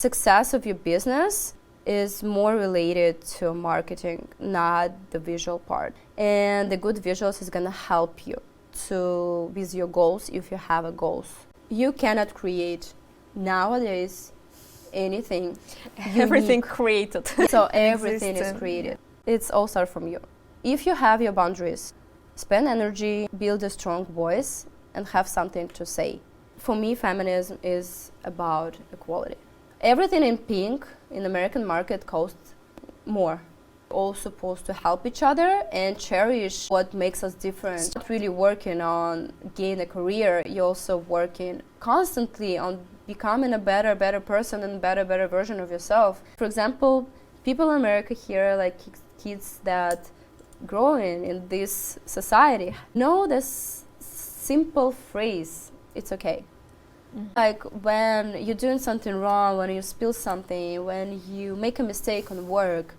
Success of your business is more related to marketing, not the visual part. And the good visuals is gonna help you with your goals if you have a goals. You cannot create nowadays anything. Everything created. So everything is created. It's all start from you. If you have your boundaries, spend energy, build a strong voice, and have something to say. For me, feminism is about equality. Everything in pink in the American market costs more. All supposed to help each other and cherish what makes us different. Not really working on gain a career, you're also working constantly on becoming a better person and better version of yourself. For example, people in America here, like kids that growing in this society, know this simple phrase, it's okay. Like when you're doing something wrong, when you spill something, when you make a mistake on work,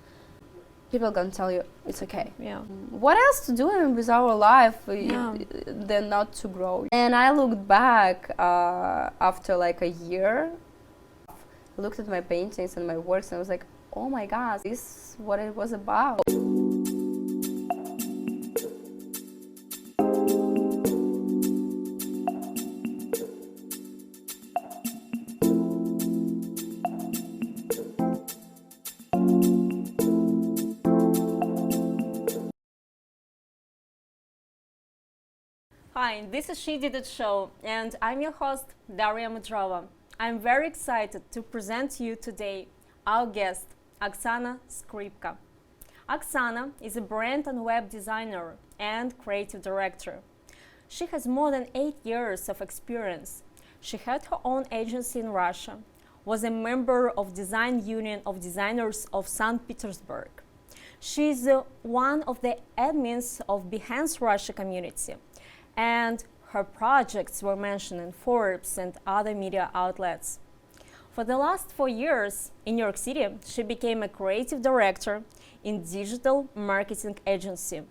people are gonna tell you it's okay. Yeah. What else to do with our life than not to grow? And I looked back after like a year, looked at my paintings and my works, and I was like, oh my God, this is what it was about. Hi, this is She Did It Show, and I'm your host, Daria Medrova. I'm very excited to present to you today our guest, Oxana Skripka. Oxana is a brand and web designer and creative director. She has more than 8 years of experience. She had her own agency in Russia, was a member of Design Union of Designers of St. Petersburg. She is one of the admins of Behance Russia community, and her projects were mentioned in Forbes and other media outlets. For the last 4 years in New York City, she became a creative director in digital marketing agency.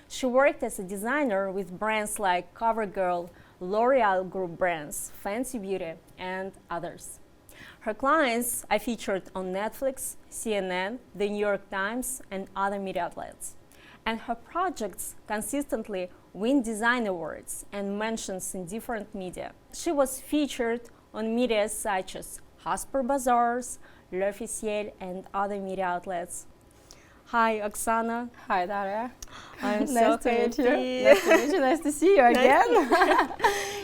She worked as a designer with brands like CoverGirl, L'Oreal Group brands, Fenty Beauty, and others. Her clients are featured on Netflix, CNN, The New York Times, and other media outlets. And her projects consistently win design awards and mentions in different media. She was featured on media such as Harpers Bazar, L'Officiel, and other media outlets. Hi, Oxana. Hi, Daria. I'm nice so to meet happy. you. Nice to meet you. Nice to see you again.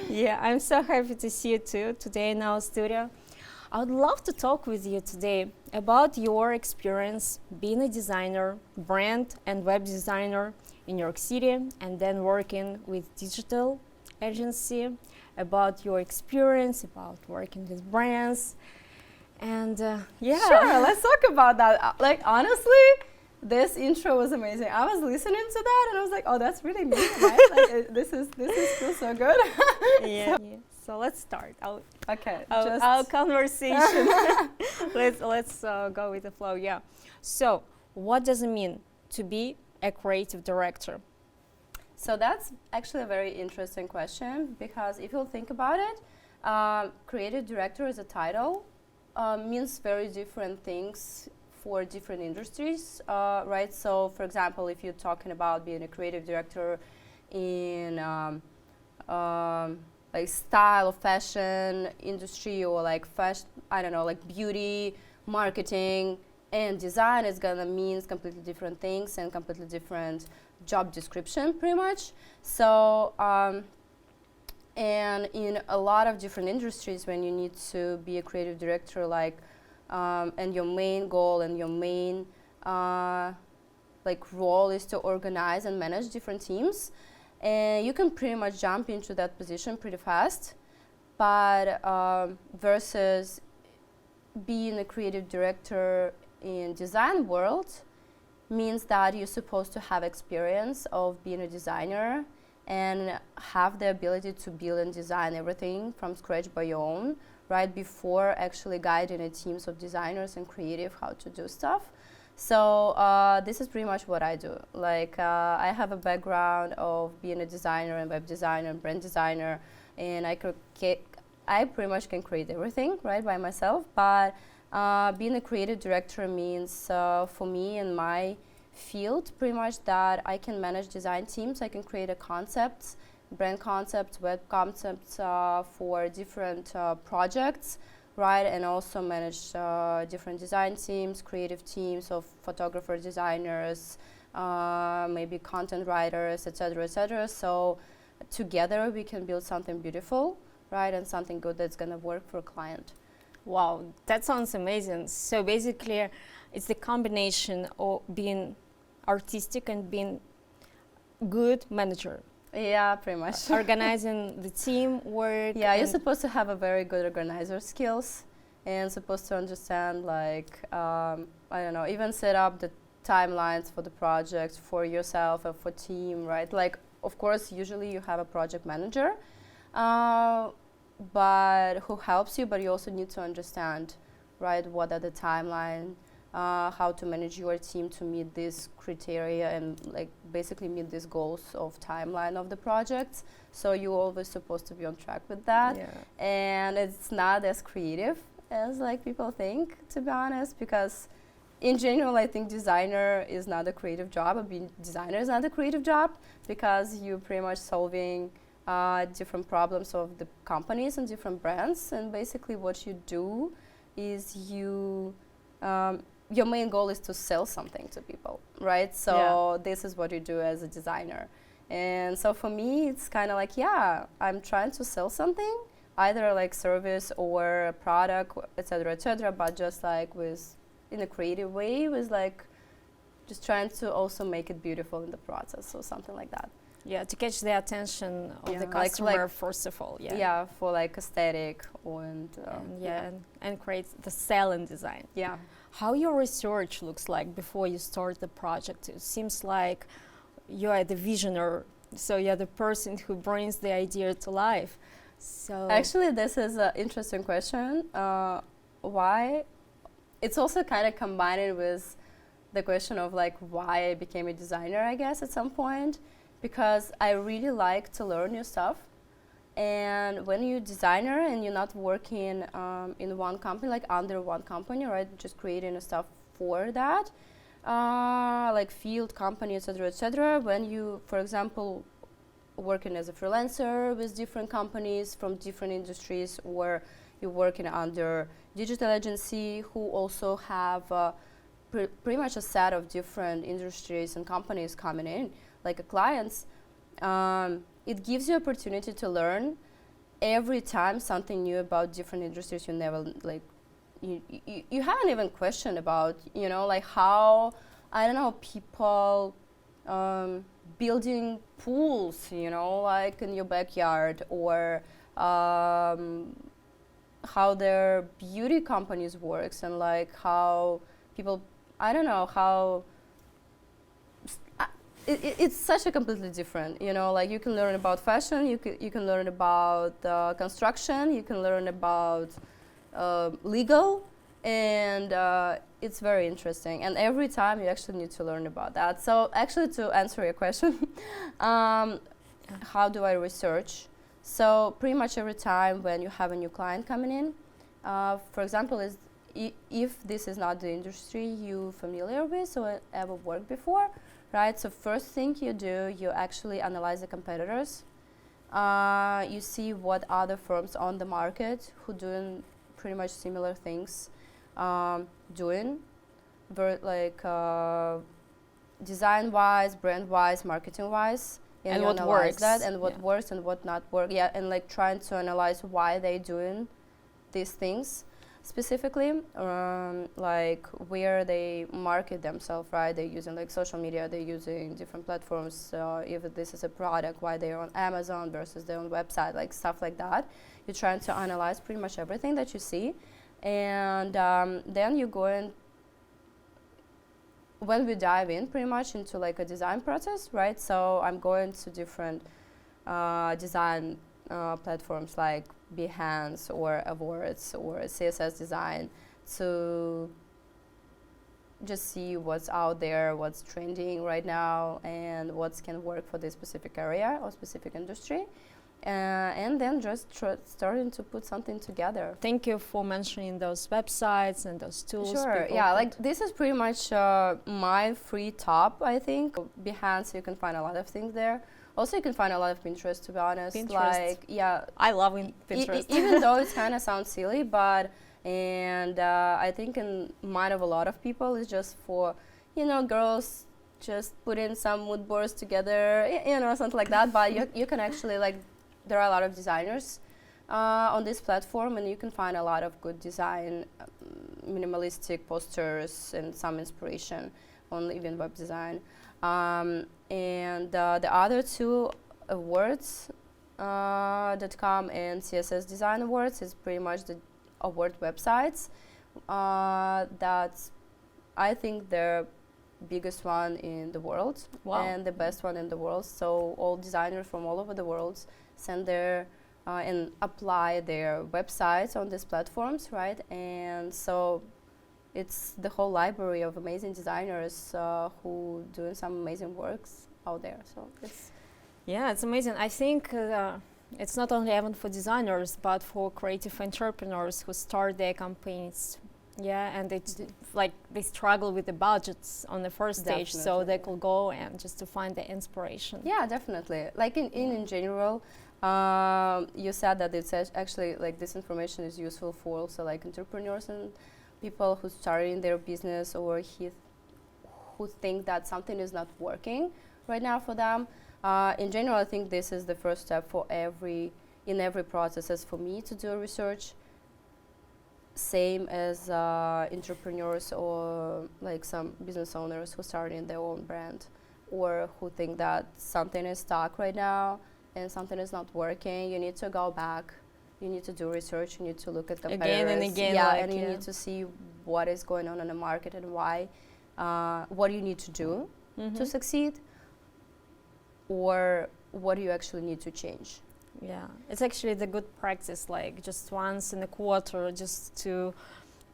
Yeah, I'm so happy to see you too today in our studio. I would love to talk with you today about your experience being a designer, brand and web designer in New York City, and then working with digital agency, about your experience, about working with brands, and yeah. Sure, let's talk about that. Like, honestly, this intro was amazing. I was listening to that and I was like, oh, that's really me, right? Like, this feels so good. Yeah. So let's start our conversation. let's go with the flow. Yeah. So what does it mean to be a creative director? So that's actually a very interesting question, because if you think about it, creative director as a title means very different things for different industries, right? So for example, if you're talking about being a creative director in like style, fashion industry, or like fashion, I don't know, like beauty, marketing, and design is gonna mean completely different things and completely different job description, pretty much. So, and in a lot of different industries, when you need to be a creative director, like, and your main goal and your main like role is to organize and manage different teams, and you can pretty much jump into that position pretty fast. But versus being a creative director in design world means that you're supposed to have experience of being a designer and have the ability to build and design everything from scratch by your own, right, before actually guiding a teams of designers and creative how to do stuff. So this is pretty much what I do. Like, I have a background of being a designer and web designer and brand designer, and I pretty much can create everything, right, by myself. But Being a creative director means for me in my field pretty much that I can manage design teams. I can create a concepts, brand concepts, web concepts for different projects, right? And also manage different design teams, creative teams of photographers, designers, maybe content writers, etc., etc. So together we can build something beautiful, right? And something good that's gonna work for a client. Wow, that sounds amazing. So basically, it's the combination of being artistic and being good manager. Yeah, pretty much. Organizing the team work. Yeah, you're supposed to have a very good organizer skills and supposed to understand like, I don't know, even set up the timelines for the project for yourself and for team, right? Like, of course, usually you have a project manager, but who helps you, but you also need to understand, right, what are the timeline, how to manage your team to meet these criteria and like basically meet these goals of timeline of the projects. So you're always supposed to be on track with that. Yeah. And it's not as creative as like people think, to be honest, because in general, I think designer is not a creative job. I mean, designer is not a creative job because you're pretty much solving different problems of the companies and different brands. And basically what you do is you, your main goal is to sell something to people, right? So this is what you do as a designer. And so for me, it's kind of like, yeah, I'm trying to sell something, either like service or a product, et cetera, but just like with, in a creative way, with like just trying to also make it beautiful in the process or something like that. Yeah, to catch the attention of the customer, first of all. Yeah. Yeah, for like aesthetic and and create the selling design. Yeah. How your research looks like before you start the project? It seems like you are the visionary, so you're the person who brings the idea to life. So actually, this is an interesting question. Why? It's also kind of combined with the question of like why I became a designer, I guess, at some point. Because I really like to learn new stuff, and when you're a designer and you're not working in one company, like under one company, right, just creating stuff for that, like field company, etc., when you, for example, working as a freelancer with different companies from different industries, or you're working under digital agency who also have pretty much a set of different industries and companies coming in, like clients, it gives you opportunity to learn every time something new about different industries you never like you haven't even questioned about, you know, like how, I don't know, people building pools, you know, like in your backyard, or how their beauty companies works, and like how people, I don't know, how it's such a completely different, you know, like you can learn about fashion, you can learn about construction, you can learn about legal, and it's very interesting. And every time you actually need to learn about that. So actually, to answer your question, how do I research? So pretty much every time when you have a new client coming in, for example, if this is not the industry you're familiar with or ever worked before, right? So first thing you do, you actually analyze the competitors. You see what other firms on the market who doing pretty much similar things doing, like design-wise, brand-wise, marketing-wise, and what works. That and what works and what not work. Yeah, and like trying to analyze why they doing these things. Specifically, like where they market themselves, right? They're using like social media, they're using different platforms. If this is a product, why they're on Amazon versus their own website, like stuff like that. You're trying to analyze pretty much everything that you see. And then you go in, when we dive in pretty much into like a design process, right? So I'm going to different design platforms like Behance or Awards or CSS Design to just see what's out there, what's trending right now, and what can work for this specific area or specific industry. and then just starting to put something together. Thank you for mentioning those websites and those tools. Sure, yeah, like this is pretty much my free top, I think. Behance, you can find a lot of things there. Also, you can find a lot of Pinterest, to be honest. Pinterest. Like, yeah. I love Pinterest. Even though it kind of sounds silly, but, and I think in mind of a lot of people, it's just for, you know, girls just put in some mood boards together, you know, something like that. But you can actually, like, there are a lot of designers on this platform, and you can find a lot of good design, minimalistic posters, and some inspiration on even web design. And the other two awards, .com and CSS Design Awards, is pretty much the award websites. That's, I think, the biggest one in the world. Wow. And the best one in the world. So all designers from all over the world send their and apply their websites on these platforms, right? And so it's the whole library of amazing designers who doing some amazing works out there. So it's amazing. I think it's not only even for designers, but for creative entrepreneurs who start their campaigns. Yeah, and they struggle with the budgets on the first stage, so they could go and just to find the inspiration. Yeah, definitely. Like in general, you said that it's actually like this information is useful for also like entrepreneurs and people who starting their business or who think that something is not working right now for them. In general, I think this is the first step for in every process. As for me to do research, same as entrepreneurs or like some business owners who starting their own brand or who think that something is stuck right now and something is not working. You need to go back. You need to do research. You need to look at competitors. Again and again. Yeah, and you need to see what is going on in the market and why, what you need to do to succeed, or what do you actually need to change. Yeah, it's actually the good practice, like just once in a quarter, just to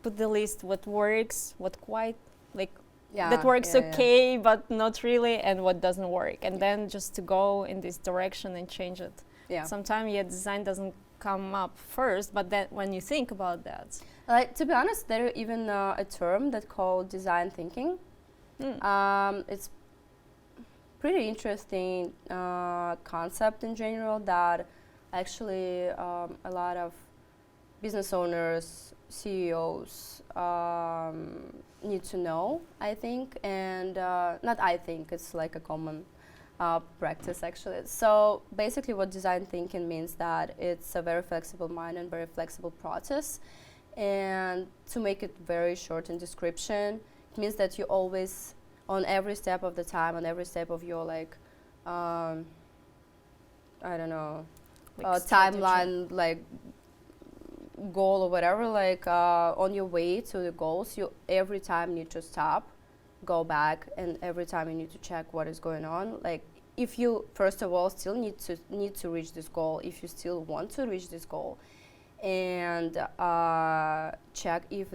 put the list what works, what quite, like, that works okay, but not really, and what doesn't work. And then just to go in this direction and change it. Yeah. Sometimes, design doesn't come up first, but then when you think about that. Like, to be honest, there is even a term that's called design thinking. It's pretty interesting concept in general that actually a lot of business owners, CEOs need to know, I think, and not I think, it's like a common practice actually. So basically what design thinking means that it's a very flexible mind and very flexible process, and to make it very short in description, it means that you always, on every step of the time, on every step of your like, I don't know, like timeline, like goal or whatever, like on your way to the goals, you every time need to stop, go back, and every time you need to check what is going on. Like if you first of all still need to reach this goal, if you still want to reach this goal, and check if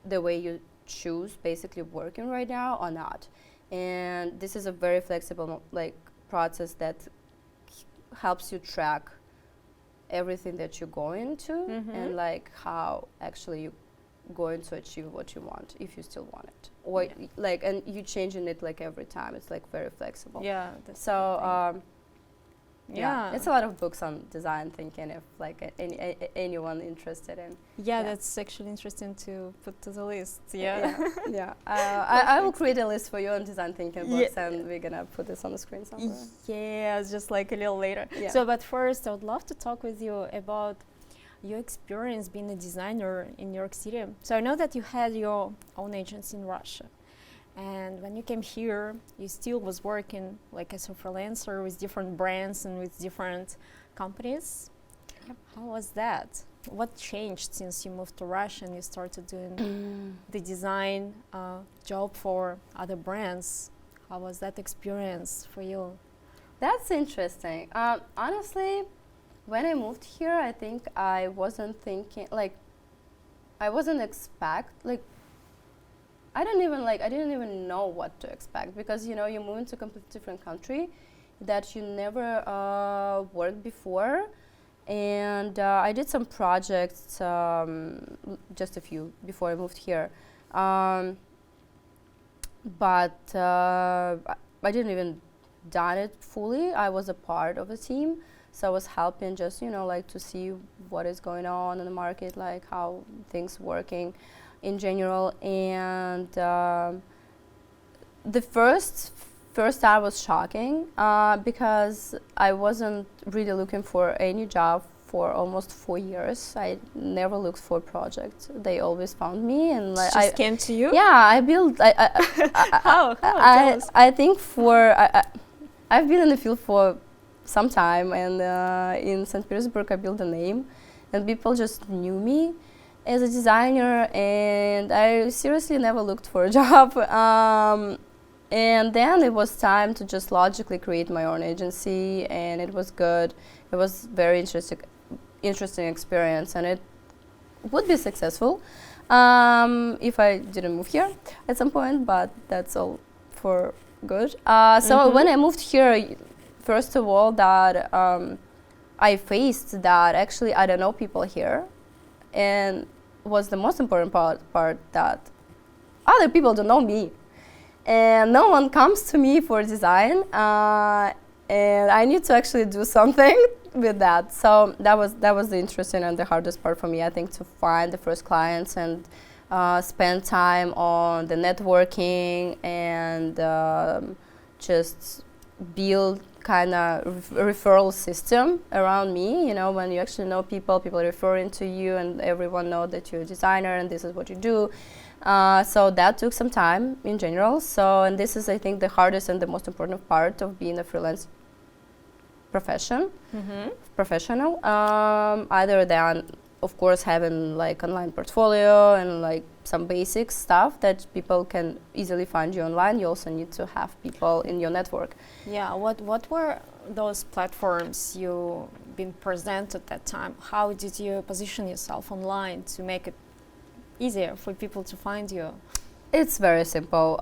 the way you choose basically working right now or not. And this is a very flexible like process that helps you track everything that you're going to and like how actually you're going to achieve what you want, if you still want it, or like, and you changing it like every time. It's like very flexible. So it's a lot of books on design thinking if like anyone interested in. That's actually interesting to put to the list. I will create a list for you on design thinking books, and we're gonna put this on the screen somewhere. Just like a little later. So but first I would love to talk with you about your experience being a designer in New York City. So I know that you had your own agency in Russia, and when you came here, you still was working like as a freelancer with different brands and with different companies. How was that? What changed since you moved to Russia and you started doing the design job for other brands? How was that experience for you? That's interesting. Honestly, when I moved here, I think I wasn't thinking, like, I wasn't I didn't even know what to expect, because, you know, you move into a completely different country, that you never worked before. And I did some projects, just a few, before I moved here. But I didn't even done it fully. I was a part of a team, so I was helping just, like to see what is going on in the market, like how things working in general. And the first time was shocking because I wasn't really looking for any job for almost 4 years. I never looked for projects. They always found me, and like just came to you. Yeah, I built. How? I think I've been in the field for some time, and in St. Petersburg I built a name, and people just knew me as a designer, and I seriously never looked for a job. And then it was time to just logically create my own agency, and it was good. It was very interesting experience, and it would be successful if I didn't move here at some point, but that's all for good. So when I moved here, first of all, that I faced that actually I don't know people here, and was the most important part that other people don't know me. And no one comes to me for design, and I need to actually do something with that. So that was the interesting and the hardest part for me, I think, to find the first clients and spend time on the networking and just build kind of referral system around me. When you actually know people referring to you, and everyone know that you're a designer and this is what you do. So that took some time in general. And this is, I think, the hardest and the most important part of being a freelance professional. Other than, of course, having like online portfolio and like some basic stuff that people can easily find you online. You also need to have people in your network. Yeah. What were those platforms you been present at that time? How did you position yourself online to make it easier for people to find you? It's very simple.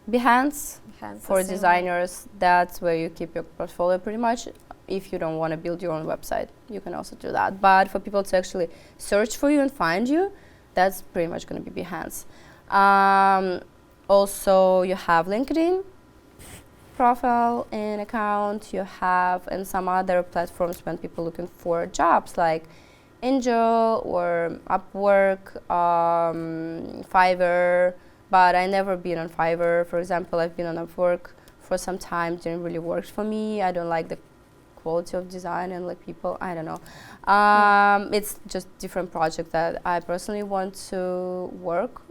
Behance for designers, that's where you keep your portfolio pretty much. If you don't want to build your own website, you can also do that. But for people to actually search for you and find you, that's pretty much going to be Behance. Also, you have LinkedIn profile and account. You have, and some other platforms when people looking for jobs like Angel or Upwork, Fiverr, but I never been on Fiverr. For example, I've been on Upwork for some time. Didn't really work for me. I don't like the quality of design and like people. I don't know. It's just different project that I personally want to work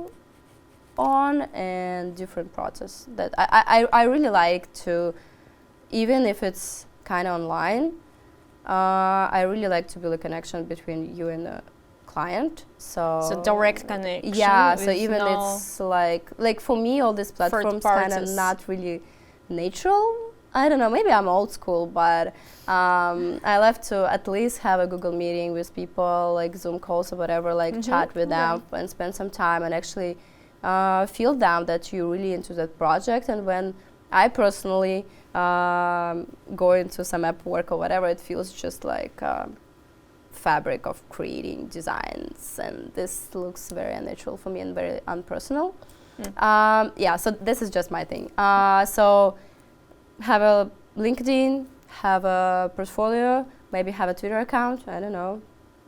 on, and different process that I really like to, even if it's kind of online. I really like to build a connection between you and the client. So direct connection. Yeah. So even it's like for me, all these platforms kind of not really natural. I don't know. Maybe I'm old school, but I love to at least have a Google meeting with people, like Zoom calls or whatever, like chat with them and spend some time and actually feel them that you're really into that project. And when I personally go into some app work or whatever, it feels just like fabric of creating designs, and this looks very unnatural for me and very unpersonal. Yeah, so this is just my thing. So have a LinkedIn, have a portfolio, maybe have a Twitter account. I don't know,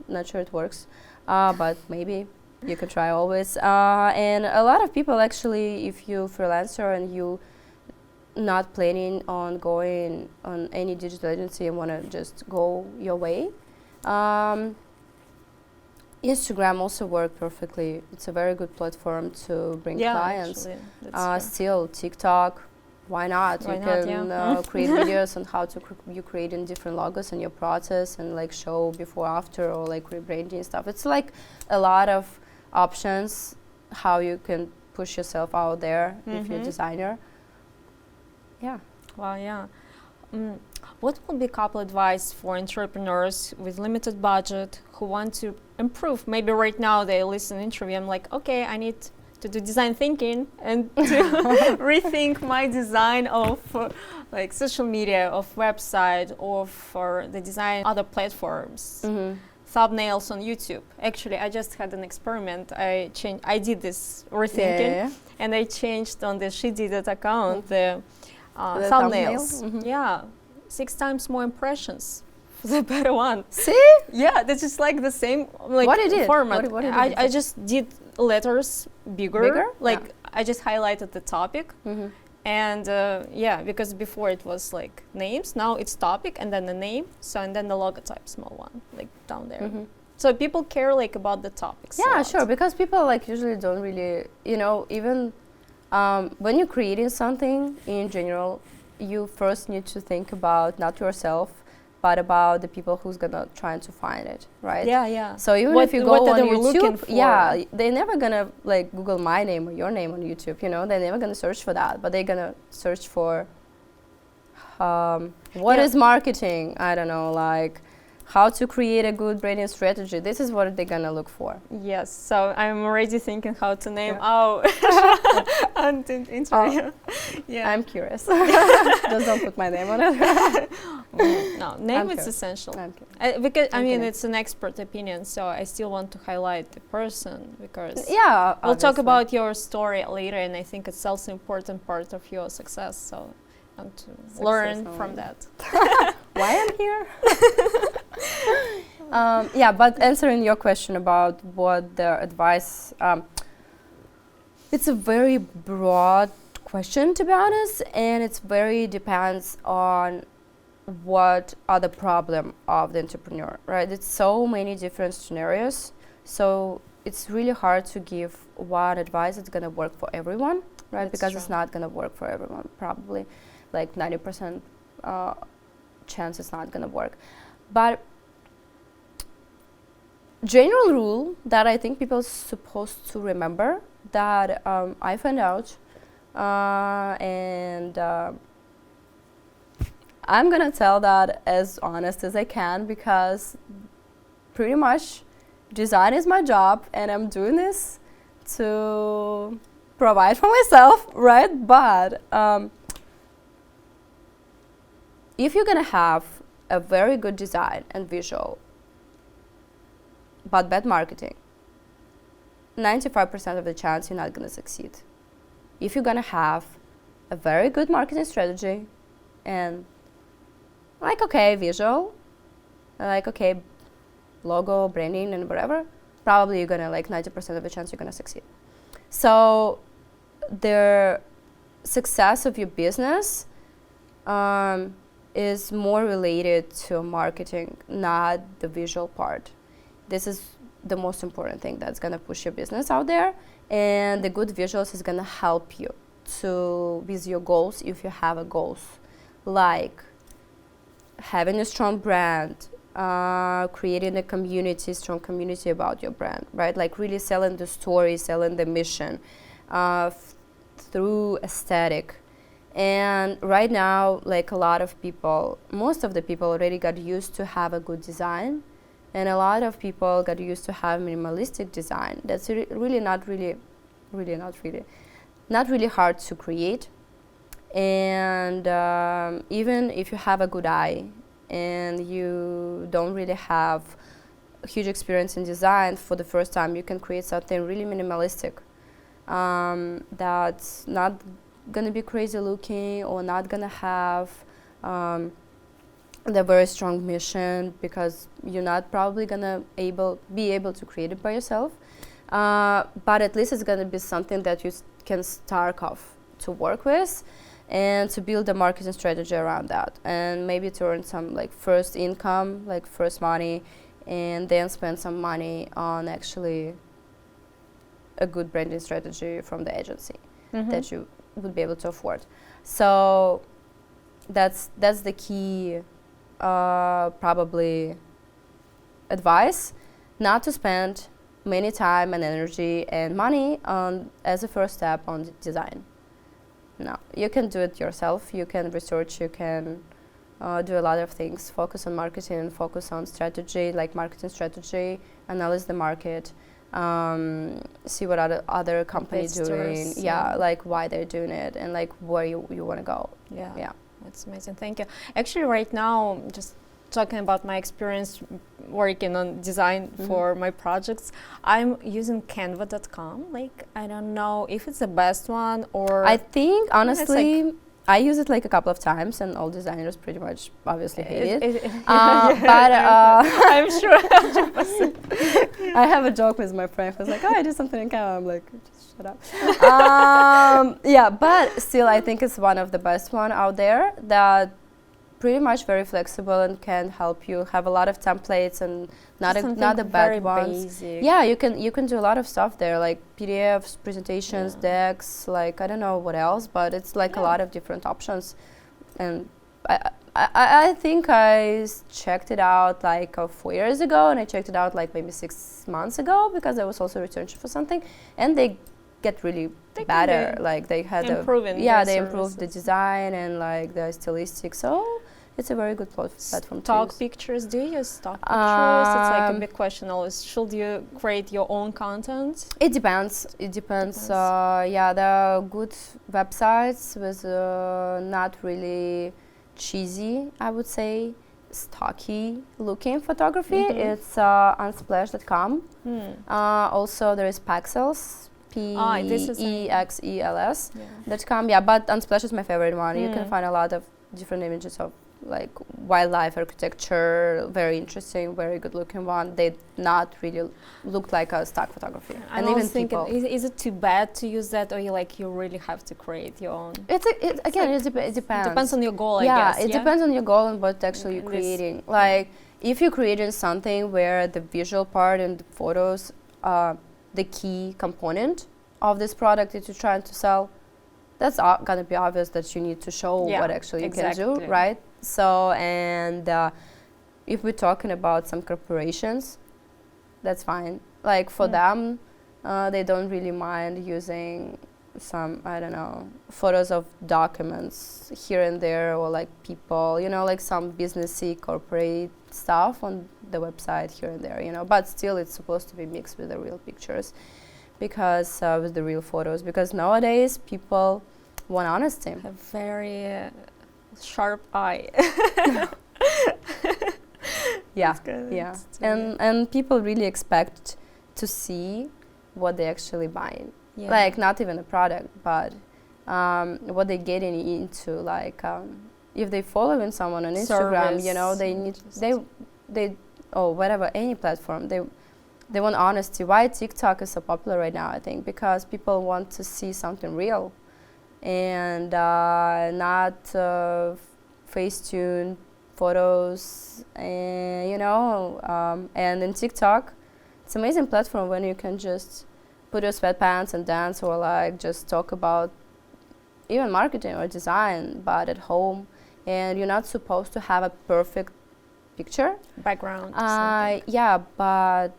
not sure it works, but maybe you could try always. And a lot of people actually, if you freelancer and you not planning on going on any digital agency and want to just go your way, Instagram also works perfectly. It's a very good platform to bring clients. Still, TikTok, why not? You can create videos on how to you create in different logos and your process, and like show before after, or like rebranding stuff. It's like a lot of options how you can push yourself out there if you're a designer. Yeah. Well, yeah. What would be a couple advice for entrepreneurs with limited budget who want to improve? Maybe right now they listen to interview. I'm like, okay, I need to do design thinking and to rethink my design of like social media, of website, or for the design other platforms, thumbnails on YouTube. Actually, I just had an experiment. I did this rethinking, and I changed on the She Did It account the thumbnails. Yeah, 6 times more impressions. The better one. See? Yeah, this is like the same like what it is? format. What I just did letters bigger? Like I just highlighted the topic, and yeah, because before it was like names, now it's topic and then the name, so and then the logotype, small one, like down there. So people care like about the topics. Yeah, sure, because people like usually don't really, you know, even when you're creating something in general, you first need to think about not yourself, but about the people who's gonna try to find it, right? Yeah, yeah. So even if you go on YouTube, yeah, they're never gonna like Google my name or your name on YouTube, you know, they're never gonna search for that, but they're gonna search for what is marketing, I don't know, like how to create a good branding strategy. This is what they're gonna look for. Yes, so I'm already thinking how to name our interview. Yeah, I'm curious. Just don't put my name on it. No, name is essential. Because I mean, it's an expert opinion, so I still want to highlight the person because we'll talk about your story later, and I think it's also an important part of your success. So I want to learn from that. Why I'm here? Yeah, but answering your question about what the advice, it's a very broad question, to be honest, and it's very depends on what are the problem of the entrepreneur, right? It's so many different scenarios, so it's really hard to give one advice that's gonna work for everyone, right? That's because true. it's not gonna work for everyone, probably like 90% chance it's not gonna work. But general rule that I think people are supposed to remember that I found out, and I'm gonna tell that as honest as I can, because pretty much design is my job and I'm doing this to provide for myself, right? But if you're gonna have a very good design and visual but bad marketing, 95% of the chance you're not gonna succeed. If you're gonna have a very good marketing strategy and like visual, like logo, branding and whatever, probably you're gonna like 90% of the chance you're gonna succeed. So the success of your business is more related to marketing, not the visual part. This is the most important thing that's gonna push your business out there, and the good visuals is gonna help you to with your goals if you have a goals, like having a strong brand, creating a strong community about your brand, right? Like really selling the story, selling the mission through aesthetic. And right now, like a lot of people, most of the people already got used to have a good design, and a lot of people got used to have minimalistic design. That's really not hard to create. And even if you have a good eye and you don't really have a huge experience in design, for the first time you can create something really minimalistic that's not gonna be crazy looking or not gonna have the very strong mission, because you're not probably gonna be able to create it by yourself, but at least it's gonna be something that you can start off to work with and to build a marketing strategy around that, and maybe to earn some like first income, like first money, and then spend some money on actually a good branding strategy from the agency that you would be able to afford. So that's the key probably advice, not to spend many time and energy and money on as a first step on design. No, you can do it yourself, you can research, you can do a lot of things, focus on marketing, focus on strategy, like marketing strategy, analyze the market, see what other companies doing, Competitors, like why they're doing it and like where you want to go. Yeah, that's amazing. Thank you. Actually, right now, just talking about my experience working on design for my projects, I'm using canva.com. Like, I don't know if it's the best one or... I think, honestly, I use it like a couple of times and all designers pretty much obviously hate it. But I'm sure 100%. I have a joke with my friend who's like, oh, I did something in Canva. I'm like, just shut up. Yeah, but still I think it's one of the best one out there that pretty much very flexible and can help you have a lot of templates and not the bad ones. Basic. Yeah, you can do a lot of stuff there, like PDFs, presentations, decks, like I don't know what else, but it's like a lot of different options. And I think I checked it out like 4 years ago, and I checked it out like maybe 6 months ago because I was also researching for something, and they get really better. Like they had they improved the design and like the stylistic. So it's a very good platform. Stock pictures. Do you use stock pictures? It's like a big question always. Should you create your own content? It depends. It depends. Yeah, there are good websites with not really cheesy, I would say, stocky looking photography. It's unsplash.com. Also there is Pexels. Pexels.com. Yeah, but Unsplash is my favorite one. You can find a lot of different images of like wildlife architecture, very interesting, very good looking one. They not really look like a stock photography. And even thinking, is it too bad to use that, or you really have to create your own? It depends. It depends on your goal, I guess. Yeah, it depends on your goal and what actually you're creating. Like if you're creating something where the visual part and the photos the key component of this product that you're trying to sell, that's gonna be obvious that you need to show what actually you can do, right? So, and if we're talking about some corporations, that's fine. Like for them, they don't really mind using some, I don't know, photos of documents here and there, or like people, you know, like some businessy corporate stuff on the website here and there, you know, but still it's supposed to be mixed with the real pictures, because with the real photos, because nowadays people want honesty. A very sharp eye. And people really expect to see what they actually buying. Like not even a product, but what they're getting into. Like if they following someone on Instagram, you know, they whatever, any platform, they want honesty. Why TikTok is so popular right now, I think, because people want to see something real and not face-tuned photos, and you know, and in TikTok, it's an amazing platform when you can just put your sweatpants and dance, or like just talk about even marketing or design, but at home, and you're not supposed to have a perfect picture background. Yeah, but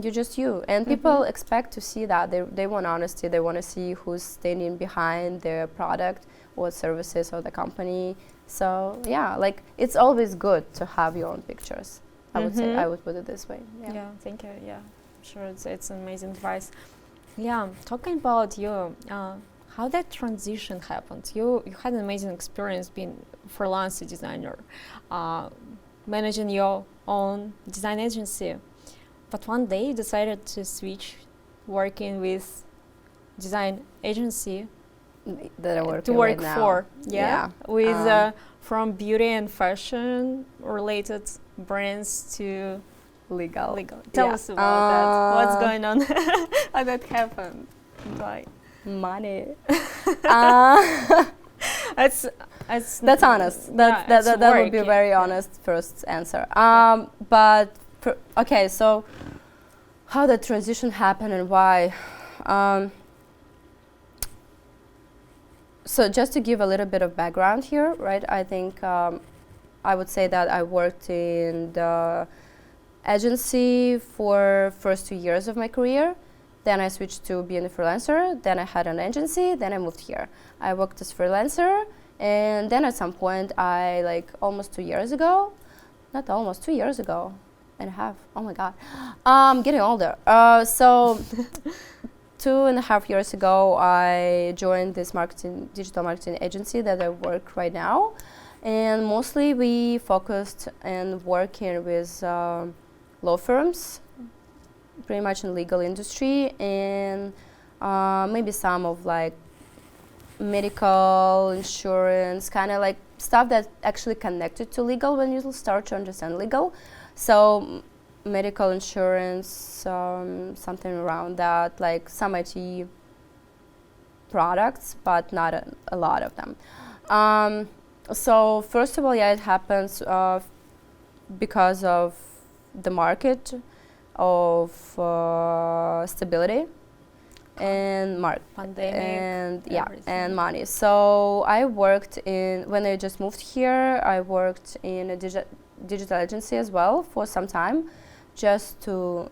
you're just you, and people expect to see that. They want honesty. They want to see who's standing behind their product or services or the company. So yeah, like it's always good to have your own pictures. I would say, I would put it this way. Yeah, thank you. Yeah, I'm sure it's an amazing advice. Yeah, talking about you, how that transition happened. You had an amazing experience being freelance designer, managing your own design agency. But one day you decided to switch working with design agency that I work to work right now. for. With from beauty and fashion related brands to legal. Tell us about that. What's going on? How that happened? Why? Money. That's honest. That would be a very honest first answer. But okay, so how the transition happened and why? So just to give a little bit of background here, right? I think I would say that I worked in the agency for first 2 years of my career. Then I switched to being a freelancer. Then I had an agency. Then I moved here. I worked as freelancer, and then at some point, almost 2 years ago, not almost 2 years ago, and a half. Oh my God. Getting older. So 2.5 years ago, I joined this digital marketing agency that I work right now. And mostly we focused on working with law firms, pretty much in legal industry, and maybe some of like medical insurance, kind of like stuff that actually connected to legal when you start to understand legal. So medical insurance, something around that, like some IT products, but not a lot of them. So first of all, yeah, it happens because of the market, of stability, and pandemic, and yeah, and money. So I worked when I just moved here, I worked in a digital agency as well for some time, just to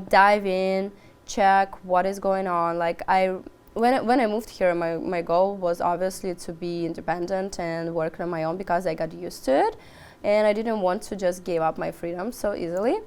dive in, check what is going on. Like when I moved here, my goal was obviously to be independent and work on my own because I got used to it, and I didn't want to just give up my freedom so easily.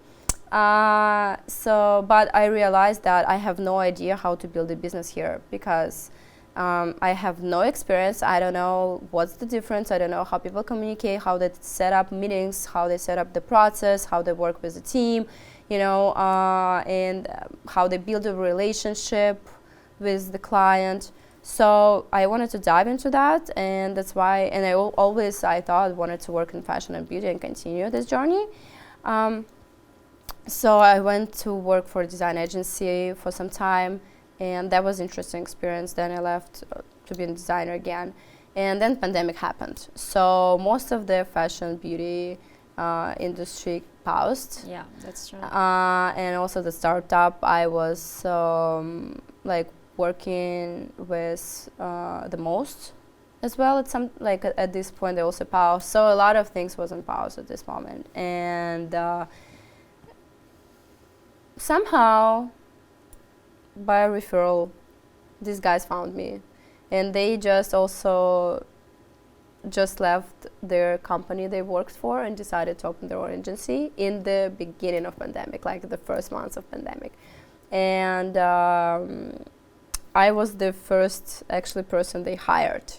But I realized that I have no idea how to build a business here because I have no experience. I don't know what's the difference. I don't know how people communicate, how they set up meetings, how they set up the process, how they work with the team, and how they build a relationship with the client. So I wanted to dive into that, and that's why. And I wanted to work in fashion and beauty and continue this journey. So I went to work for a design agency for some time, and that was an interesting experience. Then I left to be a designer again, and then pandemic happened. So most of the fashion beauty industry paused. Yeah, that's true. And also the startup I was working with the most as well. At this point they also paused. So a lot of things was on pause at this moment, and somehow by referral these guys found me, and they just left their company they worked for and decided to open their own agency in the beginning of pandemic, like the first months of pandemic. And I was the first actually person they hired.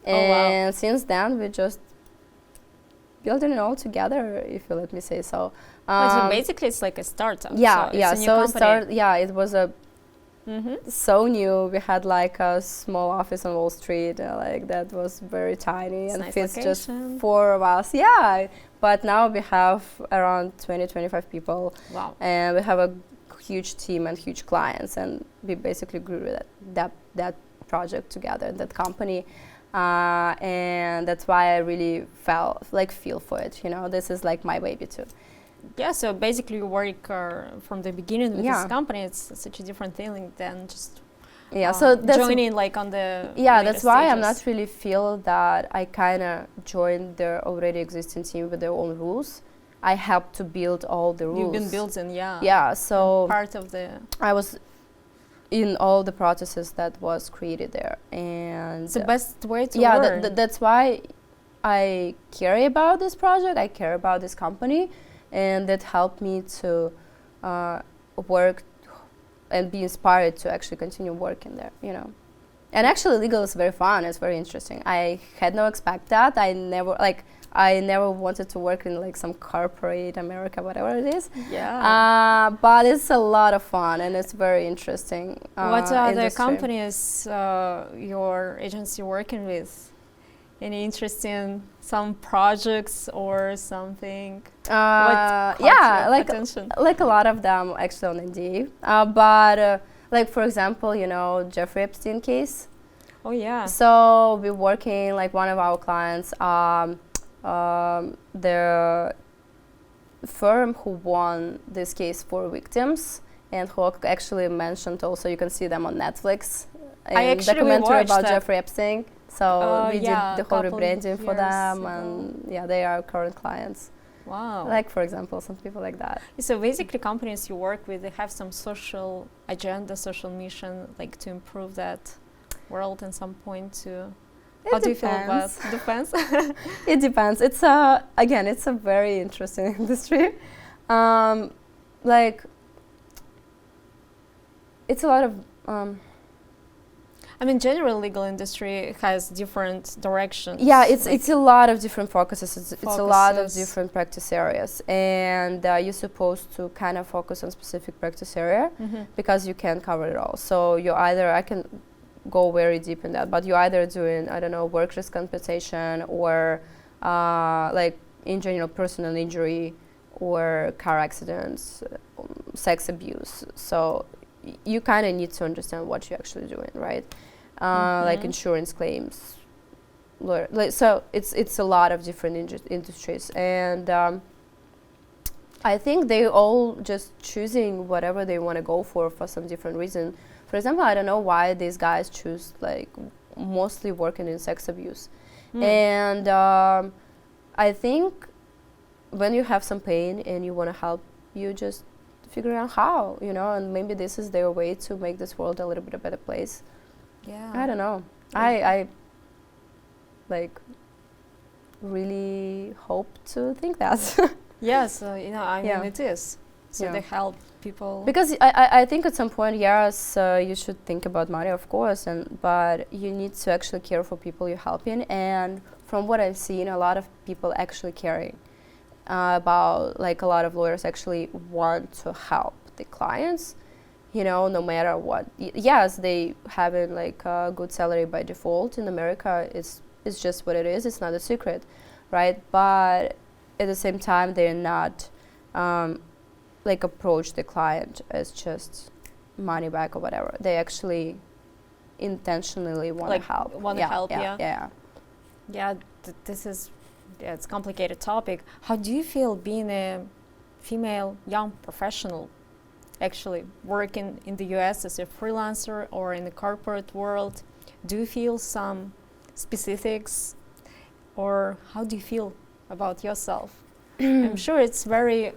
And since then we just building it all together, if you let me say so. So basically it's like a startup. Yeah, so yeah. It's a new company. It was so new. We had like a small office on Wall Street, that was very tiny, it's and nice fits location. just 4 of us. Yeah, but now we have around 20-25 people. Wow. And we have a huge team and huge clients, and we basically grew that project together, that company. And that's why I really feel for it. This is like my baby too. Yeah, so basically you work from the beginning with this company. It's such a different feeling than just so that's joining on the that's why stages. I'm not really feel that I kind of joined their already existing team with their own rules. I helped to build all the rules. You've been building, so part of the I was in all the processes that was created there, and it's the best way to learn. That's why I care about this project. I care about this company, and that helped me to work and be inspired to actually continue working there. And actually, legal is very fun. It's very interesting. I had no expect that. I never wanted to work in some corporate America, whatever it is. Yeah. But it's a lot of fun, and it's very interesting. What are the industry. companies your agency working with? Any interesting some projects or something? Attention? Like a lot of them actually on NDA. But for example, Jeffrey Epstein case. Oh yeah. So we're working one of our clients. The firm who won this case for victims and who actually mentioned also, you can see them on Netflix, a documentary about Jeffrey Epstein. So we did the whole rebranding for them, and they are current clients. Wow. For example, some people like that. So basically companies you work with, they have some social agenda, social mission, to improve that world in some point to... How do you feel about defense? It depends. It's it's a very interesting industry. Like, it's a lot of I mean, general legal industry has different directions. yeah, it's a lot of different focuses. It's a lot of different practice areas, and you're supposed to kind of focus on specific practice area because you can't cover it all. So you either, I can go very deep in that, but you're either doing, I don't know, workers' compensation or like in general personal injury or car accidents, sex abuse. So you kind of need to understand what you're actually doing, right? Like insurance claims, so it's a lot of different industries, and I think they all just choosing whatever they want to go for some different reason. For example, I don't know why these guys choose like mostly working in sex abuse, and I think when you have some pain and you want to help, you just figure out how, you know, and maybe this is their way to make this world a little bit a better place. Yeah. I don't know. I like really hope to think that. Yes, you know, I mean, it is. So Yeah. they help people. Because I think at some point, yes, you should think about money, of course, but you need to actually care for people you're helping. And from what I've seen, a lot of people actually caring about, like a lot of lawyers actually want to help the clients. You know, no matter what. Yes, they having like a good salary by default in America. It's just what it is. It's not a secret, right? But at the same time, they're not like approach the client as just money back or whatever. They actually intentionally want to help. Want to help, yeah. Yeah. This is, it's a complicated topic. How do you feel being a female young professional? Actually working in the US as a freelancer or in the corporate world, do you feel some specifics, or how do you feel about yourself? I'm sure it's very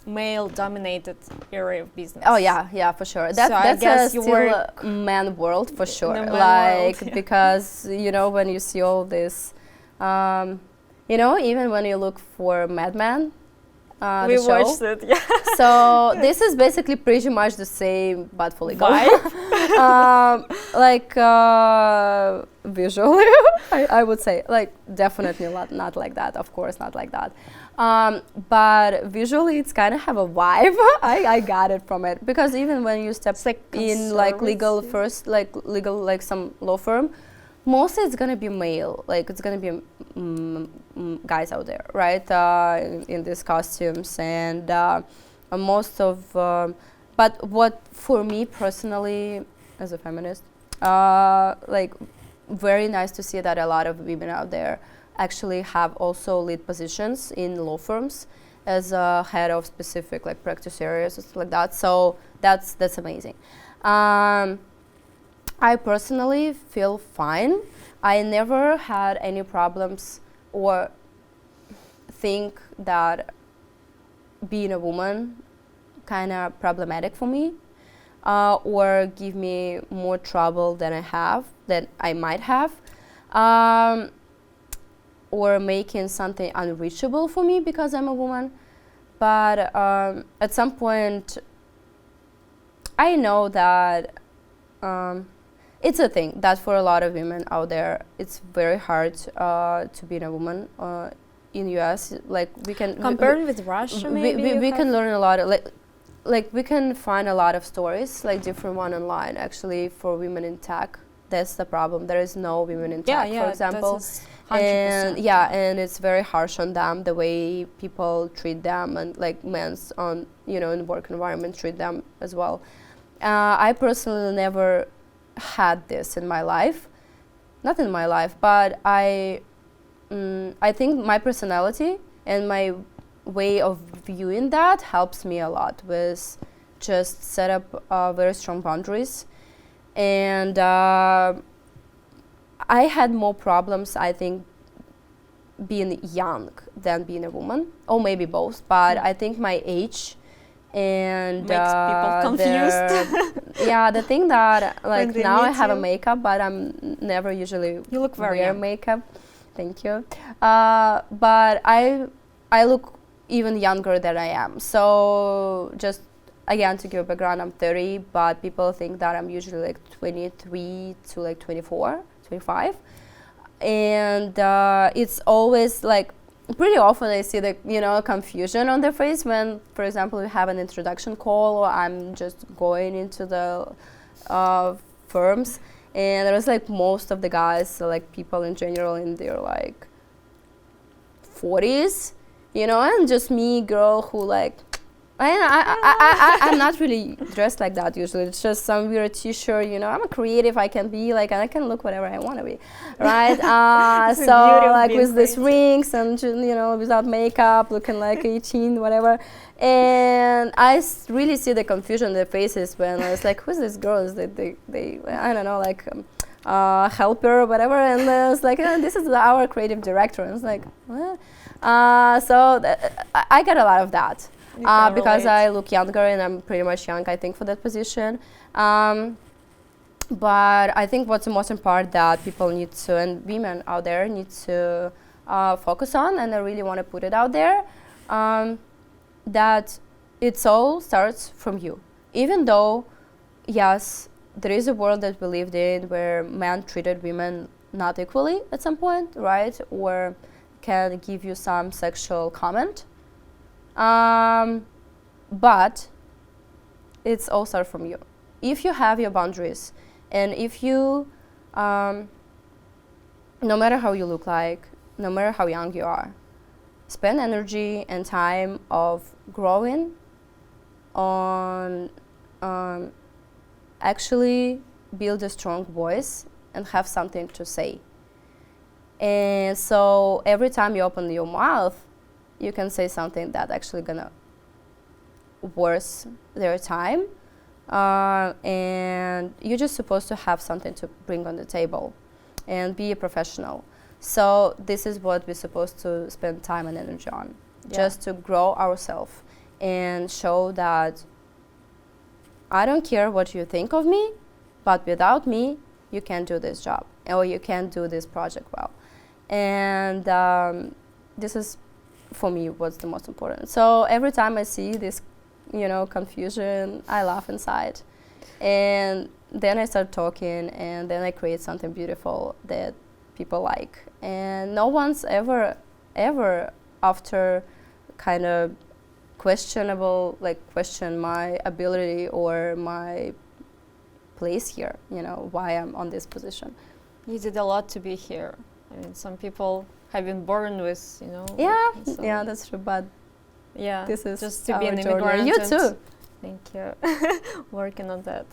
male-dominated area of business. Oh yeah, for sure. That's still a man world for sure. Like world, because you know when you see all this, you know, even when you look for Mad Men. We watched it, yeah. So this is basically pretty much the same, but for legal. Like visually, I would say, like definitely not like that. Of course, not like that. But visually, it's kind of have a vibe. I got it from it because even when you step like in like legal first, like some law firm. Mostly it's gonna be male, like it's gonna be guys out there, right? In these costumes, and most of. But what for me personally, as a feminist, like very nice to see that a lot of women out there actually have also lead positions in law firms as a head of specific like practice areas and stuff like that. So that's amazing. I personally feel fine. I never had any problems or think that being a woman kind of problematic for me or give me more trouble than I might have, or making something unreachable for me because I'm a woman. But at some point, I know that it's a thing that for a lot of women out there, it's very hard to be a woman in US. Like we can compared with Russia, maybe we can learn a lot of like we can find a lot of stories, like different one online actually for women in tech. That's the problem. There is no women in tech, for example. And and it's very harsh on them the way people treat them and like men's on in work environment treat them as well. I personally never had this in my life, not in my life, but I think my personality and my way of viewing that helps me a lot with just set up very strong boundaries. And I had more problems, I think, being young than being a woman, or maybe both, but I think my age and makes people confused. The thing that like now I have a makeup, but I'm never usually you look very wear makeup. Thank you. But I look even younger than I am. So just again to give a background, I'm 30, but people think that I'm usually like 23 to like 24, 25. And it's always like, pretty often I see the, confusion on their face when, for example, we have an introduction call or I'm just going into the firms. And there was like most of the guys, so like people in general in their like 40s, and just me, girl, who like, I'm not really dressed like that usually. It's just some weird t-shirt, I'm a creative, I can be like, and I can look whatever I want to be, right? So like with these rings and, without makeup, looking like 18, whatever. And I really see the confusion in their faces when I was like, who's this girl? Is they I don't know, like helper or whatever. And I was like, this is our creative director. And it's like, what? I get a lot of that. Because I look younger and I'm pretty much young, I think, for that position. But I think what's the most important that people need to, and women out there need to focus on, and I really want to put it out there, that it all starts from you. Even though, yes, there is a world that we lived in where men treated women not equally at some point, right? Or can give you some sexual comment. But it's all start from you. If you have your boundaries, and if you, no matter how you look like, no matter how young you are, spend energy and time of growing on actually build a strong voice and have something to say. And so every time you open your mouth, you can say something that actually gonna worth their time, and you're just supposed to have something to bring on the table and be a professional. So this is what we're supposed to spend time and energy on, just to grow ourselves and show that I don't care what you think of me, but without me, you can't do this job or you can't do this project well. And this is, for me, what's the most important. So every time I see this, confusion, I laugh inside. And then I start talking, and then I create something beautiful that people like. And no one's ever after kind of question my ability or my place here, why I'm on this position. You did a lot to be here. I mean, some people have been born with, Yeah, that's true, but this is just to be an immigrant. You too. Thank you. Working on that.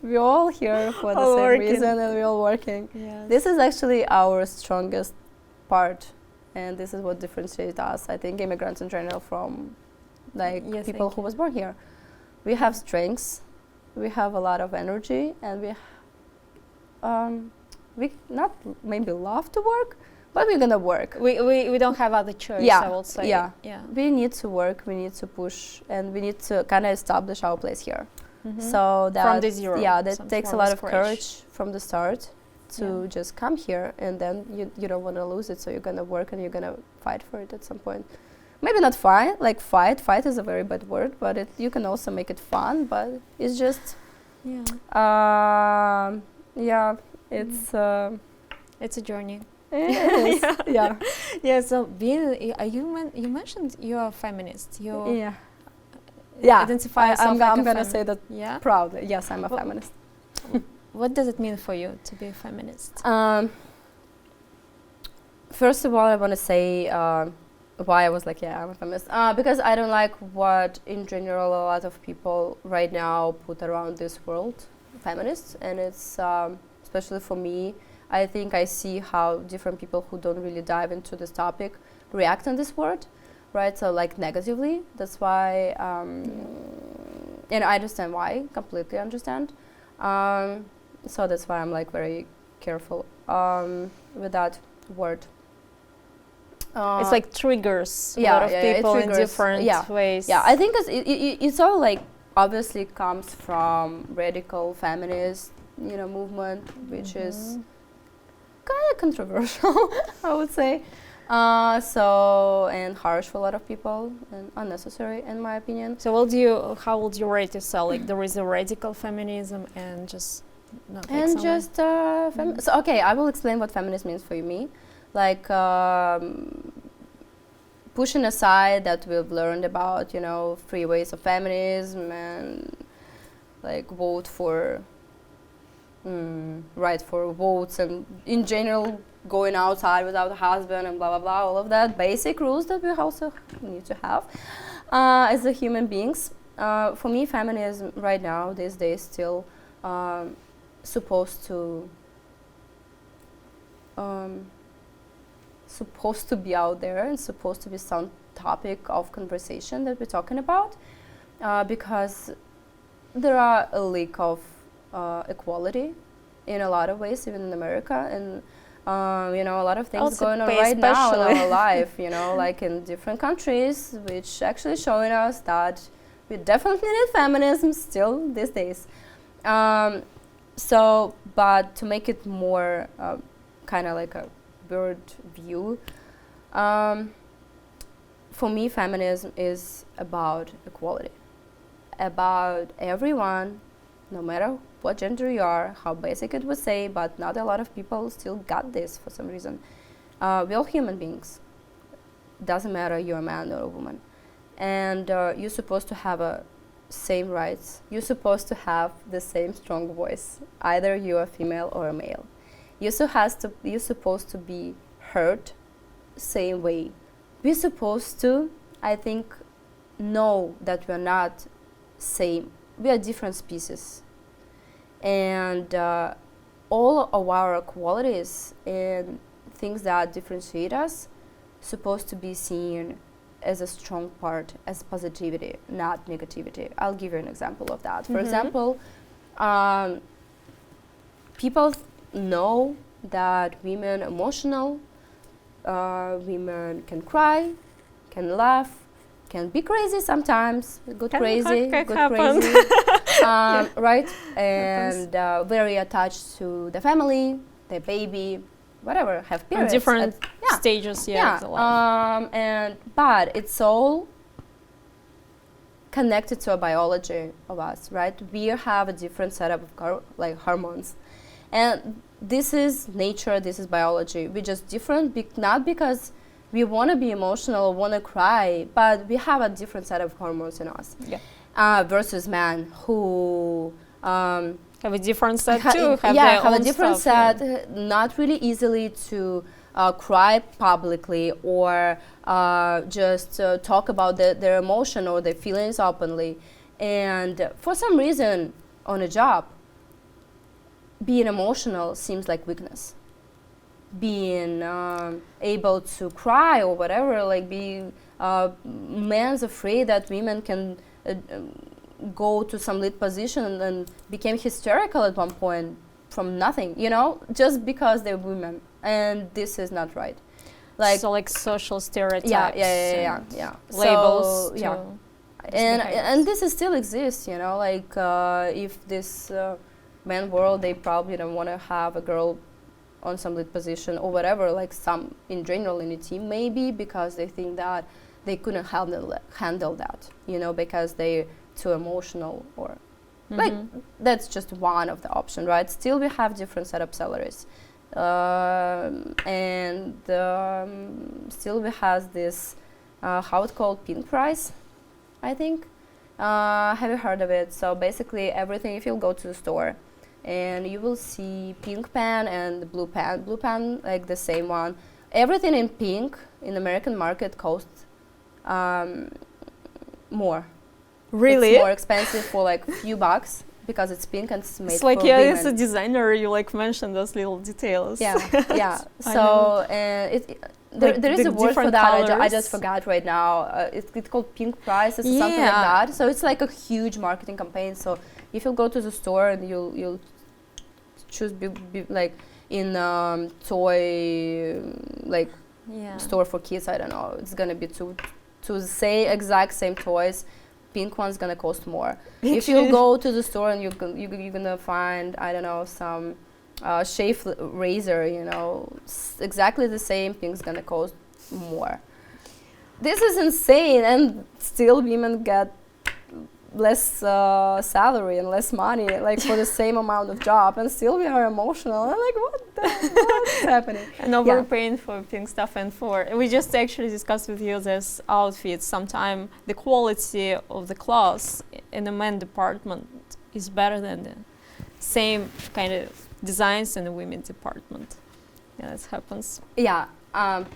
We're all here for the same reason, and we're all working. Yes. This is actually our strongest part, and this is what differentiates us, I think, immigrants in general from people who was born here. We have strengths, we have a lot of energy, and we not maybe love to work, but we're gonna work. We don't have other choice, I will say. Yeah. We need to work, we need to push, and we need to kind of establish our place here. Mm-hmm. So that from the zero. Yeah, that takes a lot of courage from the start to just come here, and then you don't want to lose it, so you're gonna work and you're gonna fight for it at some point. Maybe not fight, fight is a very bad word, but you can also make it fun, but it's just it's a journey. It is. Yeah. So you mentioned you're a feminist. You identify yourself I'm gonna say that proudly. Yes, I'm a feminist. What does it mean for you to be a feminist? First of all, I want to say why I was like, I'm a feminist. Because I don't like what, in general, a lot of people right now put around this world, feminists, and it's especially for me. I think I see how different people who don't really dive into this topic react on this word, right? So negatively. That's why, and I understand why, completely understand. So that's why I'm very careful with that word. It's triggers a lot of people in different ways. Yeah, I think it's all obviously comes from radical feminist, movement, which is kind of controversial, I would say. And harsh for a lot of people and unnecessary in my opinion. So how would you rate yourself? Like there is a radical feminism and just not like And just so okay, I will explain what feminism means for me. Like pushing aside that we've learned about, you know, free ways of feminism and like vote for right for votes and in general going outside without a husband and blah blah blah, all of that basic rules that we also need to have as a human beings. For me, feminism right now these days still supposed to be out there and supposed to be some topic of conversation that we're talking about, because there are a lack of equality in a lot of ways, even in America, and you know, a lot of things Also going on pay right now in especially. our life, you know, like in different countries, which actually showing us that we definitely need feminism still these days. But to make it more kind of like a bird view, for me, feminism is about equality, about everyone, no matter what gender you are, how basic it would say, but not a lot of people still got this for some reason. We're all human beings. Doesn't matter you're a man or a woman. And you're supposed to have same rights. You're supposed to have the same strong voice. Either you're a female or a male. You're supposed to be heard same way. We're supposed to, I think, know that we're not same. We are different species. And all of our qualities and things that differentiate us supposed to be seen as a strong part, as positivity, not negativity. I'll give you an example of that. For example, people know that women are emotional, women can cry, can laugh, can be crazy sometimes, good crazy, right? And very attached to the family, the baby, whatever, have periods. Different stages, of the life. But it's all connected to a biology of us, right? We have a different setup of hormones, and this is nature. This is biology. We're just different, not because we want to be emotional or want to cry, but we have a different set of hormones in us. Versus men who have a different set too. Have a different stuff, set. Not really easily to cry publicly or just talk about their emotion or their feelings openly. And for some reason, on a job, being emotional seems like weakness. Being able to cry or whatever, like men's afraid that women can go to some lead position and became hysterical at one point from nothing, you know, just because they're women, and this is not right. Like social stereotypes. Yeah. Labels. So, and this is still exists, you know, like if this man world, they probably don't want to have a girl on some lead position or whatever, like some in general in a team, maybe because they think that they couldn't handle that, you know, because they're too emotional or like that's just one of the options, right? Still we have different setup salaries, and still we have this how it's called, pink price, I think. Have you heard of it? So basically everything, if you go to the store and you will see pink pen and the blue pen like the same one, everything in pink in American market costs more. Really? It's more expensive for like a few bucks because it's pink and it's made it's like for women. As a designer, you like mentioned those little details. Yeah. So there is a word for that. I just forgot right now. It's called pink prices or something like that. So it's like a huge marketing campaign. So if you go to the store and you'll choose like in toy like store for kids, I don't know, it's gonna be to say exact same toys, pink one's gonna cost more. If you go to the store and you're gonna find, I don't know, some shave razor, you know, exactly the same, pink's gonna cost more. This is insane, and still women get less salary and less money, like for the same amount of job, and still we are emotional. I'm like, what's happening? And overpaying for pink stuff, and we just actually discussed with you this outfit. Sometimes the quality of the clothes in the men department is better than the same kind of designs in the women department. Yeah, that happens. Yeah. I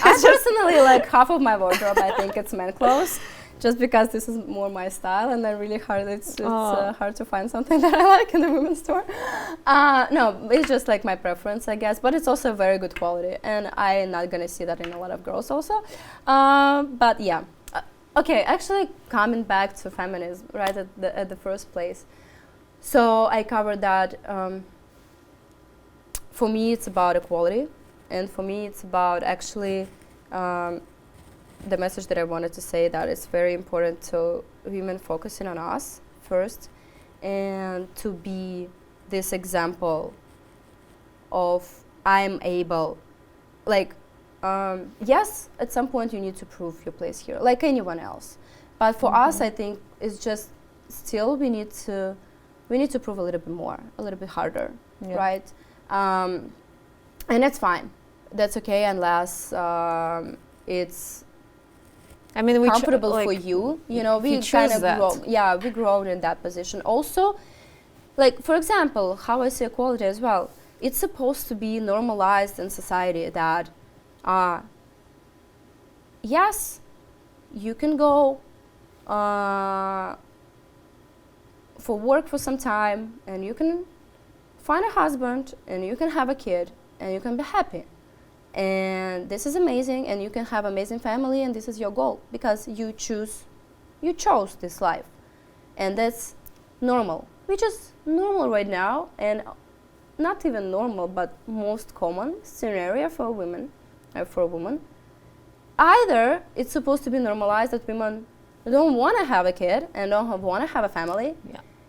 personally, like, half of my wardrobe, I think it's men clothes, just because this is more my style, and then really hard. It's hard to find something that I like in the women's store. No, it's just like my preference, I guess. But it's also very good quality, and I'm not gonna see that in a lot of girls also. But yeah, okay. Actually, coming back to feminism, right at the first place. So I covered that. For me, it's about equality. And for me, it's about actually the message that I wanted to say, that it's very important to women focusing on us first, and to be this example of I'm able. Like, yes, at some point you need to prove your place here, like anyone else. But for us, I think it's just still we need to prove a little bit more, a little bit harder, right? And that's fine. That's okay, unless it's comfortable for you. You know, we kind of we grow in that position. Also, like, for example, how I see equality as well, it's supposed to be normalized in society that, yes, you can go for work for some time, and you can find a husband, and you can have a kid, and you can be happy. And this is amazing, and you can have amazing family, and this is your goal because you chose this life, and that's normal, which is normal right now, and not even normal, but most common scenario for women, for a woman. Either it's supposed to be normalized that women don't want to have a kid and don't want to have a family,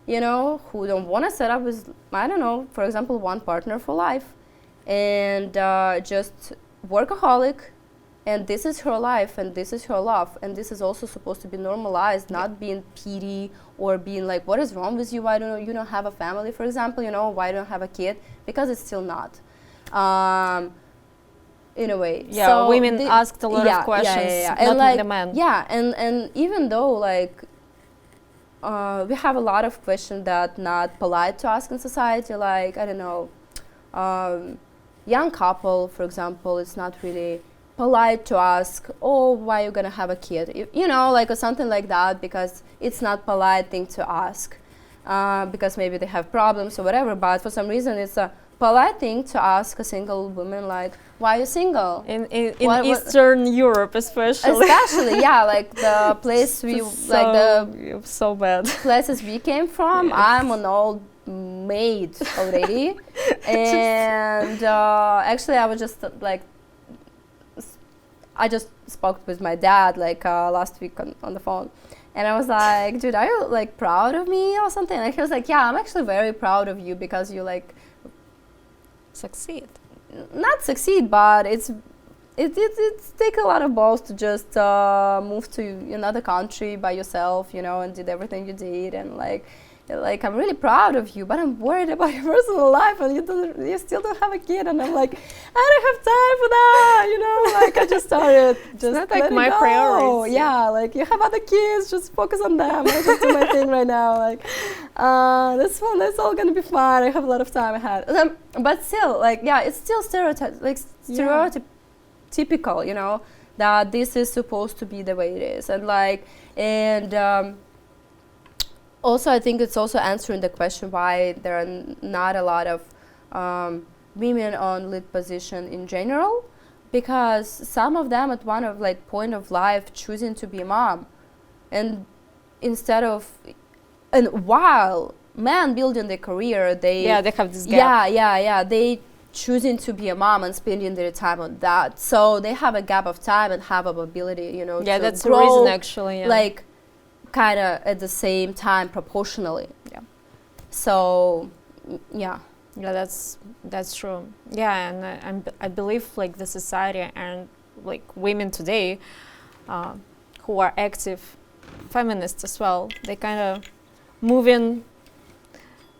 you know, who don't want to set up with, I don't know, for example, one partner for life, and just workaholic, and this is her life, and this is her love, and this is also supposed to be normalized, not being pity or being like, what is wrong with you? Why don't you don't have a family, for example, you know, why don't you have a kid? Because it's still not. In a way. Yeah, so women asked a lot of questions, not and like, the men. Yeah, and even though like we have a lot of questions that not polite to ask in society, like, I don't know, young couple, for example, it's not really polite to ask, oh, why are you gonna have a kid? You know, like, or something like that, because it's not polite thing to ask, because maybe they have problems or whatever, but for some reason it's a polite thing to ask a single woman, like, why are you single? In Eastern Europe especially. Especially, yeah, like the place we, like the so bad places we came from, yes. I'm an old maid already. And actually I was just like, I just spoke with my dad like last week on the phone, and I was like, dude, are you like proud of me or something? And he was like, yeah, I'm actually very proud of you because you like succeed. Not succeed, but it's take a lot of balls to just move to another country by yourself, you know, and did everything you did, and like I'm really proud of you, but I'm worried about your personal life, and you still don't have a kid, and I'm like, I don't have time for that, you know, like I just started just it's not like my priority. Yeah, like you have other kids, just focus on them. I just do my thing right now, like that's fun, that's all gonna be fine. I have a lot of time ahead, but still, like, yeah, it's still stereotypical, you know, that this is supposed to be the way it is, and like, and also, I think it's also answering the question why there are not a lot of women on lead position in general, because some of them at one of like point of life choosing to be a mom, and instead of, and while men building their career, they have this gap. They choosing to be a mom and spending their time on that, so they have a gap of time and have a ability, you know, to that's grow, the reason actually. Like, kind of at the same time proportionally. So that's true. And I believe like the society and like women today who are active feminists as well, they kind of move in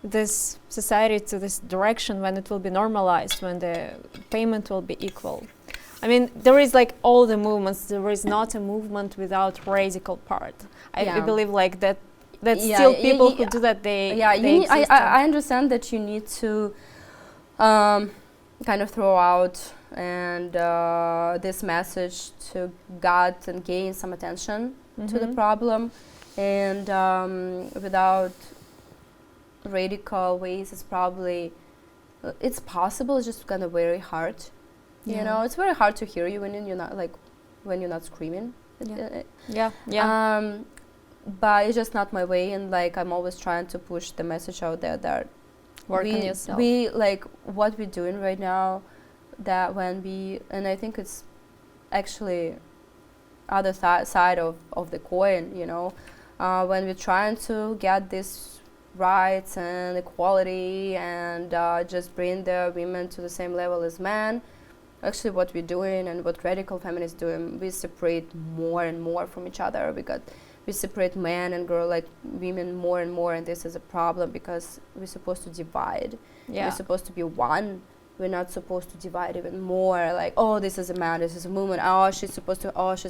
this society to this direction when it will be normalized, when the payment will be equal. I mean, there is like all the movements. There is not a movement without radical part. I believe like that. That still people who do that. I understand that you need to kind of throw out and this message to get and gain some attention to the problem, and without radical ways, it's possible. It's just kind of very hard. You know, it's very hard to hear you when you're not screaming. But it's just not my way, and like I'm always trying to push the message out there that work on yourself. We like what we're doing right now. That and I think it's actually other side of the coin. You know, when we're trying to get this rights and equality and just bring the women to the same level as men. Actually, what we're doing and what radical feminists doing, we separate more and more from each other. We separate men and like women more and more, and this is a problem because we're supposed to divide. We're supposed to be one. We're not supposed to divide even more. Like, oh, this is a man, this is a woman. Oh, she's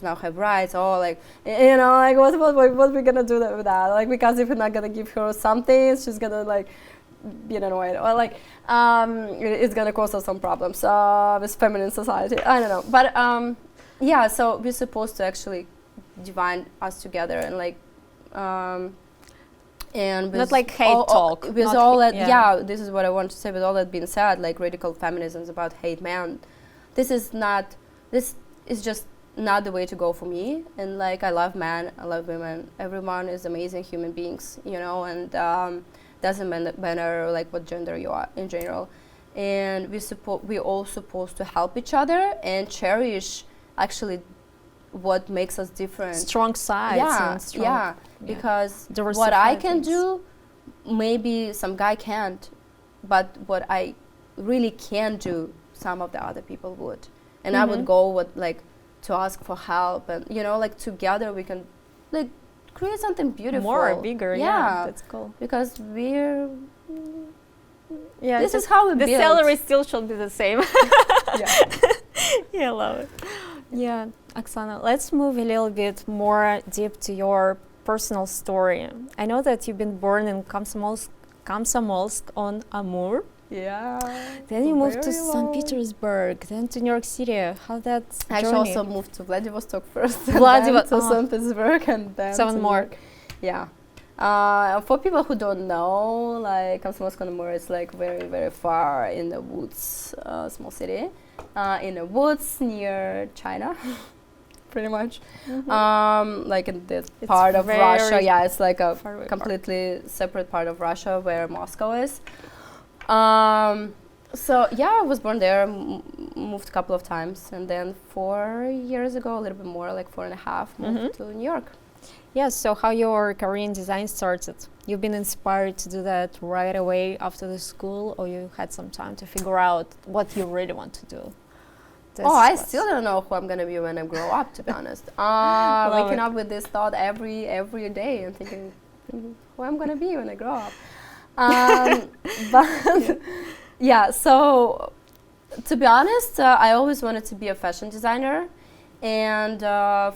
now have rights. Oh, like, you know, like what we're gonna do with that? Like, because if we're not gonna give her something, she's gonna like be annoyed, or like it's gonna cause us some problems with feminine society. I don't know, but so we're supposed to actually divide us together and like and with not like hate talk. With all that, this is what I want to say. With all that being said, like radical feminism is about hate men. This is just not the way to go for me. And like I love men, I love women. Everyone is amazing human beings, you know, and doesn't matter like what gender you are in general. And we're all supposed to help each other and cherish actually what makes us different. Strong sides. Because what I can do, maybe some guy can't, but what I really can do, some of the other people would. And I would go to ask for help, and you know, like together we can like create something beautiful. More bigger, that's cool. Because this is how we build. The salary still should be the same. I love it. Yeah, Oksana, let's move a little bit more deep to your personal story. I know that you've been born in Komsomolsk on Amur. Yeah. Then you moved to St. Petersburg, then to New York City. How that I journey? also moved to Vladivostok first, and then to St. Petersburg, and then 7 more. Yeah. For people who don't know, like Komsomolsk on Amur is like very, very far in the woods, small city, in the woods near China, pretty much. Like in this part of Russia, it's like a completely separate part of Russia where Moscow is. So I was born there, moved a couple of times, and then 4 years ago, a little bit more, like 4.5, moved to New York. Yes, so how your career in design started? You've been inspired to do that right away after the school, or you had some time to figure out what you really want to do? I still don't know who I'm going to be when I grow up, to be honest. Waking up with this thought every day and thinking who I'm going to be when I grow up. So to be honest, I always wanted to be a fashion designer. And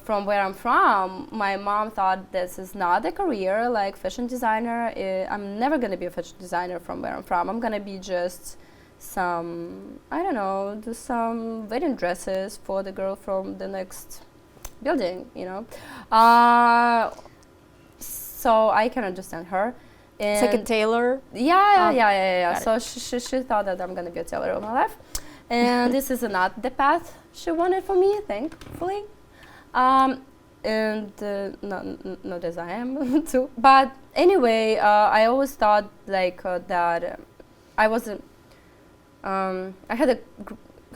from where I'm from, my mom thought this is not a career, like fashion designer. I'm never going to be a fashion designer from where I'm from. I'm going to be just do some wedding dresses for the girl from the next building, you know. So I can understand her. It's like a tailor? Yeah. So she thought that I'm going to be a tailor all my life. And this is not the path she wanted for me, thankfully. Not as I am too. But anyway, I always thought that I wasn't. I had a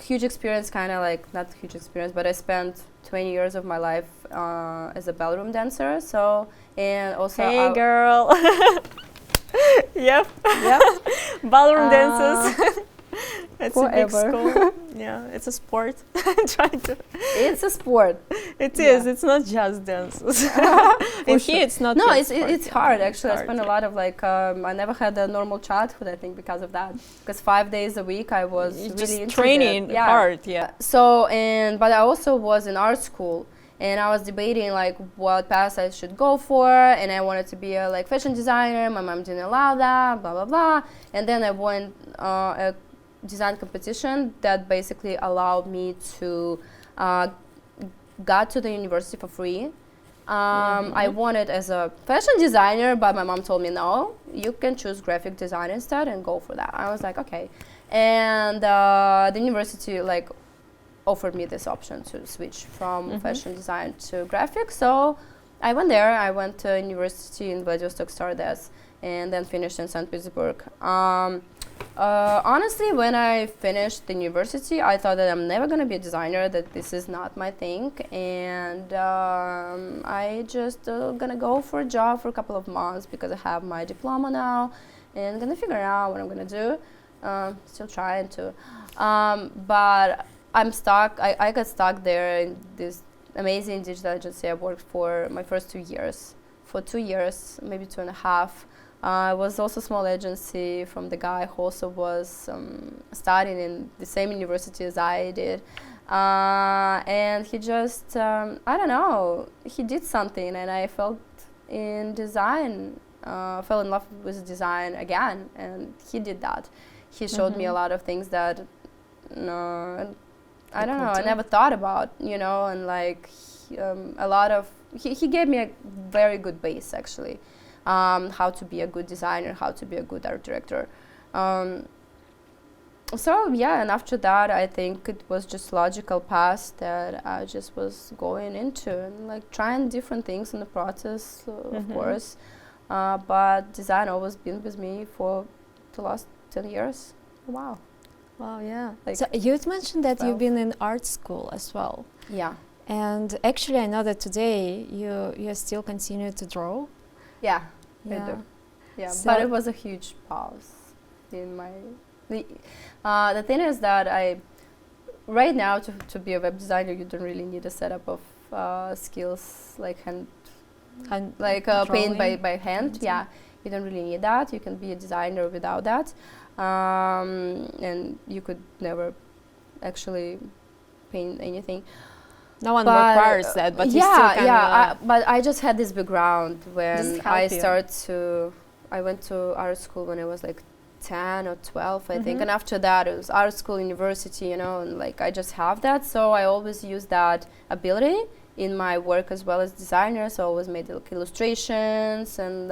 huge experience, kind of like not huge experience, but I spent 20 years of my life as a ballroom dancer. So and also. Hey, girl. Yep. Ballroom dances. It's forever. a big school. Yeah, it's a sport. Trying to. It's a sport. It is. It's not just dances. For here, it's not. No, just it's sport. hard Yeah, actually. it's I spent hard, a lot of like I never had a normal childhood. I think because of that. Because 5 days a week I was You're really just into training that. Yeah. hard. Yeah. So but I also was in art school. And I was debating like what path I should go for, and I wanted to be a like fashion designer. My mom didn't allow that, blah blah blah. And then I won a design competition that basically allowed me to got to the university for free. I wanted as a fashion designer, but my mom told me no, you can choose graphic design instead and go for that. I was like okay, and the university like offered me this option to switch from fashion design to graphics. So I went there. I went to university in Vladivostok, started as, and then finished in St. Petersburg. Honestly, when I finished the university, I thought that I'm never going to be a designer, that this is not my thing. And I just going to go for a job for a couple of months because I have my diploma now and going to figure out what I'm going to do. Still trying to. But I'm stuck. I got stuck there in this amazing digital agency I worked for my first 2 years. For 2 years, maybe 2.5. It was also a small agency from the guy who also was studying in the same university as I did. And he just, I don't know, he did something and I felt in design, fell in love with design again, and he did that. He showed me a lot of things that I don't know, I never thought about, and like a lot of, he gave me a very good base actually, how to be a good designer, how to be a good art director. So yeah, and after that I think it was just logical path that I just was going into and like trying different things in the process, of course. But design always been with me for the last 10 years. Wow. Wow, yeah. Like so you'd mentioned that 12. you've been in art school as well. Yeah. And actually, I know that today you still continue to draw. Yeah, Yeah. I do. Yeah, So but it was a huge pause in my. The thing is that right now to be a web designer, you don't really need a setup of skills like paint by hand. Yeah, you don't really need that. You can be a designer without that. And you could never actually paint anything. No one requires that, but you still can. But I just had this background when I went to art school when I was like 10 or 12, I think, and after that it was art school, university, and like I just have that, so I always use that ability in my work as well as designer. So I always made like illustrations and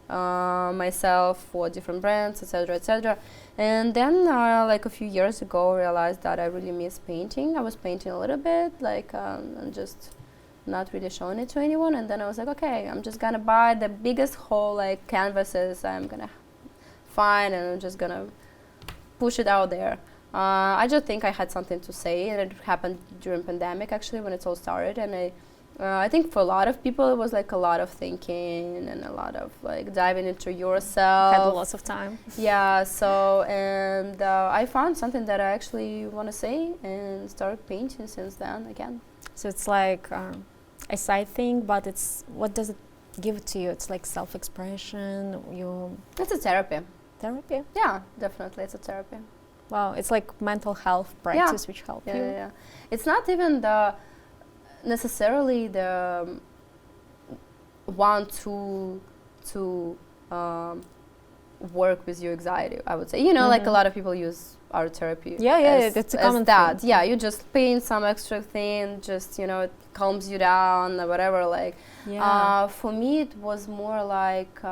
myself for different brands, etc., etc. And then like a few years ago realized that I really miss painting. I was painting a little bit like and just not really showing it to anyone, and then I was like, okay, I'm just gonna buy the biggest whole like canvases I'm gonna find, and I'm just gonna push it out there. I just think I had something to say, and it happened during pandemic actually when it all started. And I think for a lot of people it was like a lot of thinking and a lot of like diving into yourself. Had lots of time. Yeah, so and I found something that I actually want to say and started painting since then again. So it's like a side thing, but it's, what does it give to you? It's like self-expression, It's a therapy. Therapy? Yeah, definitely it's a therapy. Wow, it's like mental health practice which help you. Yeah. It's not even necessarily the one to work with your anxiety, I would say. Like a lot of people use art therapy. That's a common thing. Yeah, you just paint some extra thing, just it calms you down or whatever. Like, for me, it was more like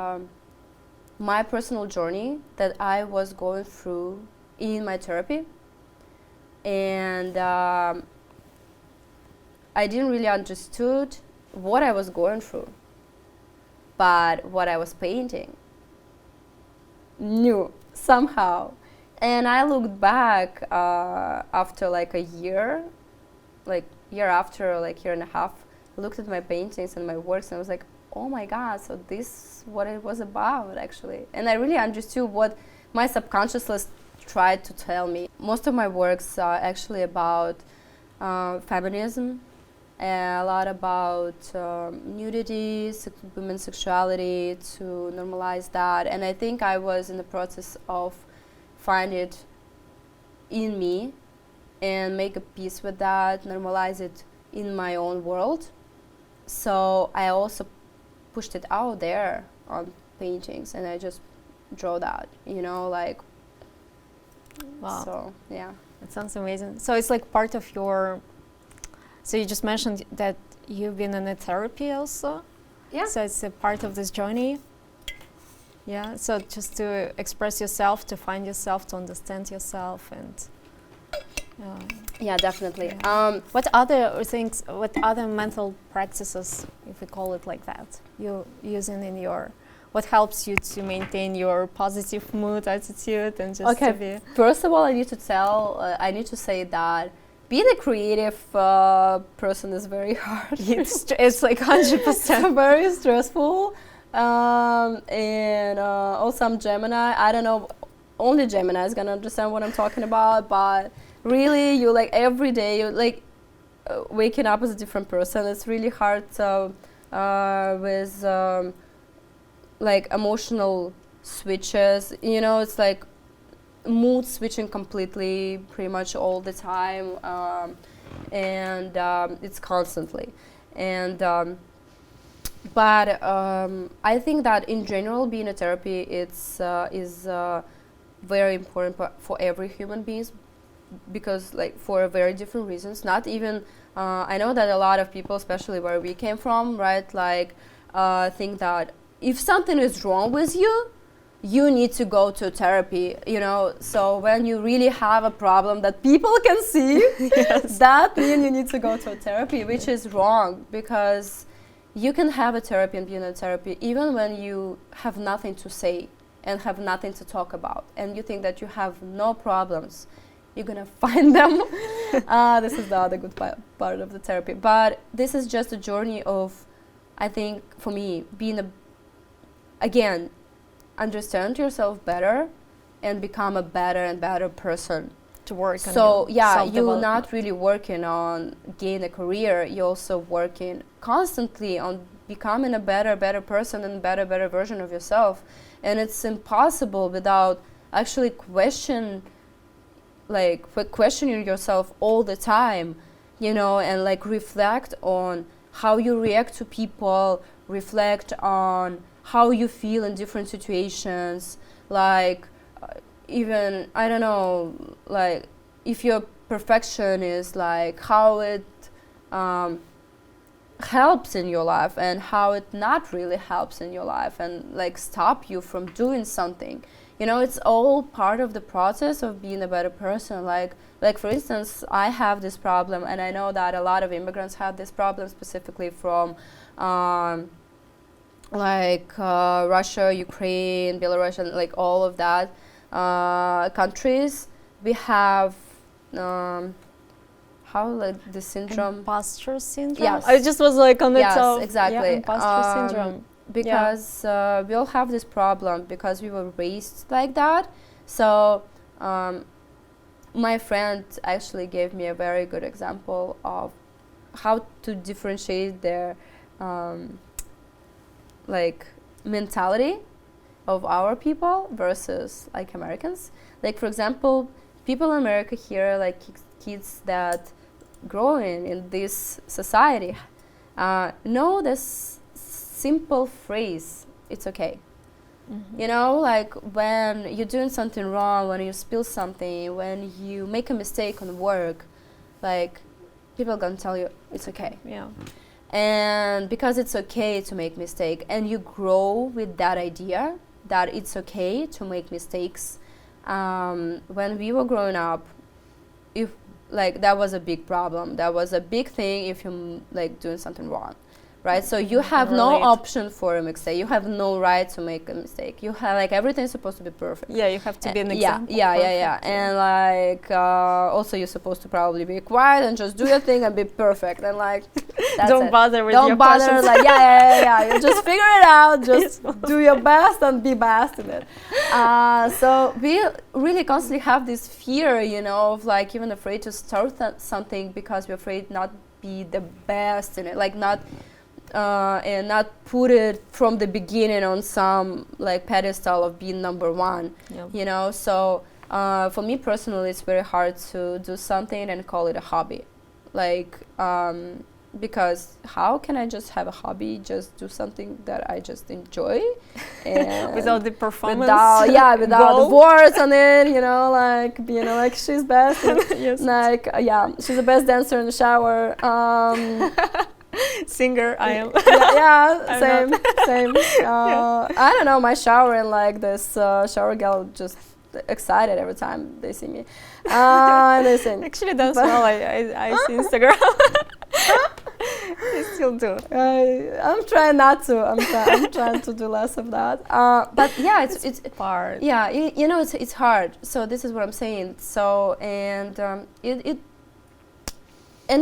my personal journey that I was going through in my therapy, and I didn't really understood what I was going through, but what I was painting knew somehow. And I looked back after like a year, year and a half, looked at my paintings and my works, and I was like, oh my God, so this is what it was about actually. And I really understood what my subconscious was tried to tell me. Most of my works are actually about feminism, and a lot about nudity, women's sexuality, to normalize that. And I think I was in the process of find it in me and make a peace with that, normalize it in my own world. So I also pushed it out there on paintings, and I just draw that, you know, like. Wow. So yeah, it sounds amazing. So it's like part of your. So you just mentioned that you've been in a therapy also. Yeah. So it's a part of this journey. Yeah. So just to express yourself, to find yourself, to understand yourself, and. Yeah, definitely. Yeah. What other things? What other mental practices, if we call it like that, you're using in your? What helps you to maintain your positive mood, attitude, and just to be? First of all, I need to say that being a creative person is very hard. It's like 100% very stressful. And also I'm Gemini. I don't know, only Gemini is gonna understand what I'm talking about, but really, you like every day, you like waking up as a different person. It's really hard with like emotional switches, you know, it's like mood switching completely pretty much all the time, and it's constantly. And but I think that in general being a therapy is very important for every human being, because like for very different reasons. Not even I know that a lot of people, especially where we came from, right, like think that if something is wrong with you, you need to go to therapy, you know. So when you really have a problem that people can see, yes, that means you need to go to therapy, which is wrong, because you can have a therapy and be in a therapy even when you have nothing to say and have nothing to talk about, and you think that you have no problems. You're gonna find them. This is the other good part of the therapy. But this is just a journey of, I think, for me, again, understand yourself better and become a better and better person. To work on so yeah, you're self-development. not really working on gain a career, you're also working constantly on becoming a better person and better version of yourself. And it's impossible without actually questioning yourself all the time, you know, and like reflect on how you react to people, reflect on how you feel in different situations, like even, I don't know, like if your perfection is like how it helps in your life and how it not really helps in your life, and like stop you from doing something. You know, it's all part of the process of being a better person. Like for instance, I have this problem, and I know that a lot of immigrants have this problem, specifically from Russia, Ukraine, Belarus, and like all of that countries. We have the syndrome. Imposter syndrome? Yes. I just was like on the top. Yes, exactly. Yeah, imposter syndrome. Because we all have this problem because we were raised like that. So my friend actually gave me a very good example of how to differentiate their like mentality of our people versus like Americans. Like for example, people in America here, like kids that growing in this society, know this simple phrase, it's okay. Mm-hmm. You know, like when you're doing something wrong, when you spill something, when you make a mistake on work, like people are gonna tell you it's okay. Yeah. And because it's okay to make mistake, and you grow with that idea that it's okay to make mistakes. When we were growing up, if like that was a big problem, that was a big thing if you like doing something wrong. right? So you have no option for a mistake. You have no right to make a mistake. You have like everything's supposed to be perfect. Yeah, you have to be an example. Yeah. And like also you're supposed to probably be quiet and just do your thing and be perfect and like don't bother with your questions. Like yeah. You just figure it out. Just do your best and be best in it. So we really constantly have this fear, you know, of like even afraid to start something because we're afraid not be the best in it, like not and not put it from the beginning on some like pedestal of being number one. You know. So for me personally, it's very hard to do something and call it a hobby, like because how can I just have a hobby, just do something that I just enjoy and without the performance, without the words on it, you know, like, you know, like she's best yes. Like she's the best dancer in the shower, singer I am. Same I don't know, my shower and like this shower girl just excited every time they see me and they sing. Actually that's well I see Instagram. I still do. I'm trying not to. I'm trying to do less of that. But yeah, it's hard. Yeah, you know, it's hard. So this is what I'm saying. So and and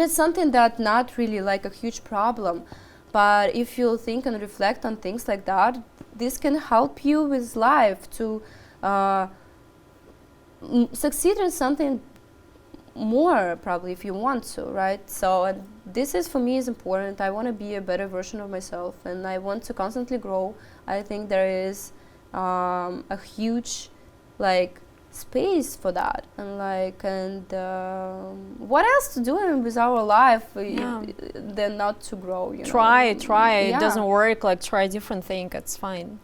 it's something that not really like a huge problem, but if you think and reflect on things like that, this can help you with life to succeed in something more, probably, if you want to, right? So and this is for me is important. I want to be a better version of myself and I want to constantly grow. I think there is a huge like space for that, and like what else to do with our life than not to grow, you know? Try it doesn't work, like try a different thing, it's fine.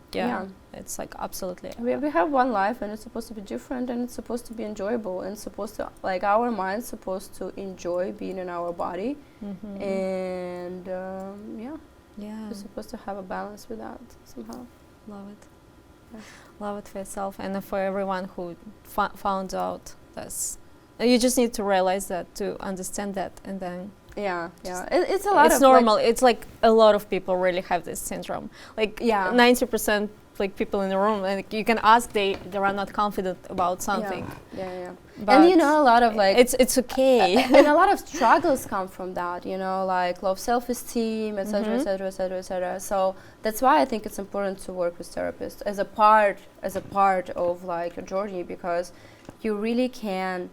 It's like absolutely we have one life and it's supposed to be different and it's supposed to be enjoyable and supposed to like our mind's supposed to enjoy being in our body. And we're supposed to have a balance with that somehow. Love it. Love it for yourself and for everyone who found out this. You just need to realize that, to understand that, and then it's a lot. It's normal. Like, it's like a lot of people really have this syndrome. Like 90% like people in the room, and you can ask, they are not confident about something. But and you know, a lot of like it's okay. And a lot of struggles come from that, you know, like low self-esteem, etc., etc., etc., etc. So that's why I think it's important to work with therapists as a part of like your journey, because you really can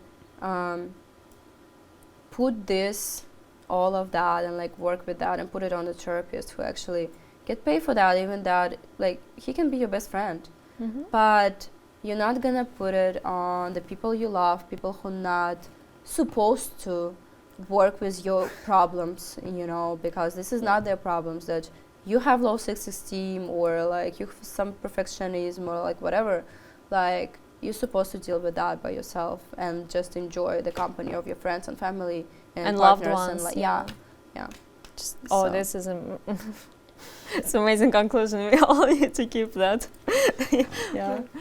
put this, all of that, and like work with that and put it on the therapist who actually get paid for that. Even that, like, he can be your best friend, but you're not gonna put it on the people you love, people who not supposed to work with your problems, you know, because this is not their problems, that you have low self-esteem or like you have some perfectionism or like whatever. Like, you're supposed to deal with that by yourself and just enjoy the company of your friends and family and loved partners ones. And Just, this is it's an amazing conclusion. We all need to keep that.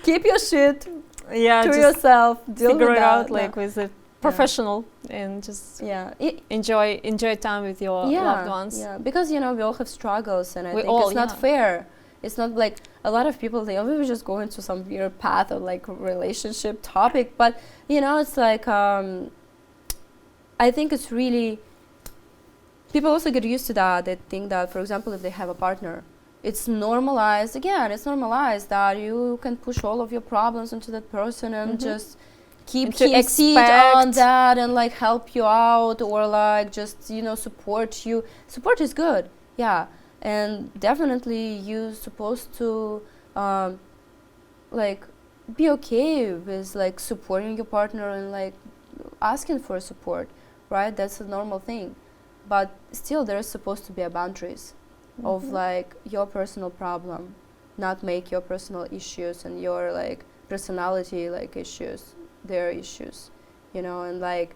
Keep your shit to yourself. Deal figure with it that, out like with a professional and just enjoy time with your loved ones. Because you know we all have struggles, and I think it's not fair. It's not like a lot of people think, we were just going to some weird path of like relationship topic, but you know, it's like I think it's really, people also get used to that. They think that, for example, if they have a partner, it's normalized. Again, it's normalized that you can push all of your problems into that person and just keep him seat on that and like help you out, or like just, you know, support you. Support is good, and definitely you're supposed to like be okay with like supporting your partner and like asking for support, right? That's a normal thing. But still, there is supposed to be a boundaries of like your personal problem, not make your personal issues and your like personality like issues their issues, you know, and like,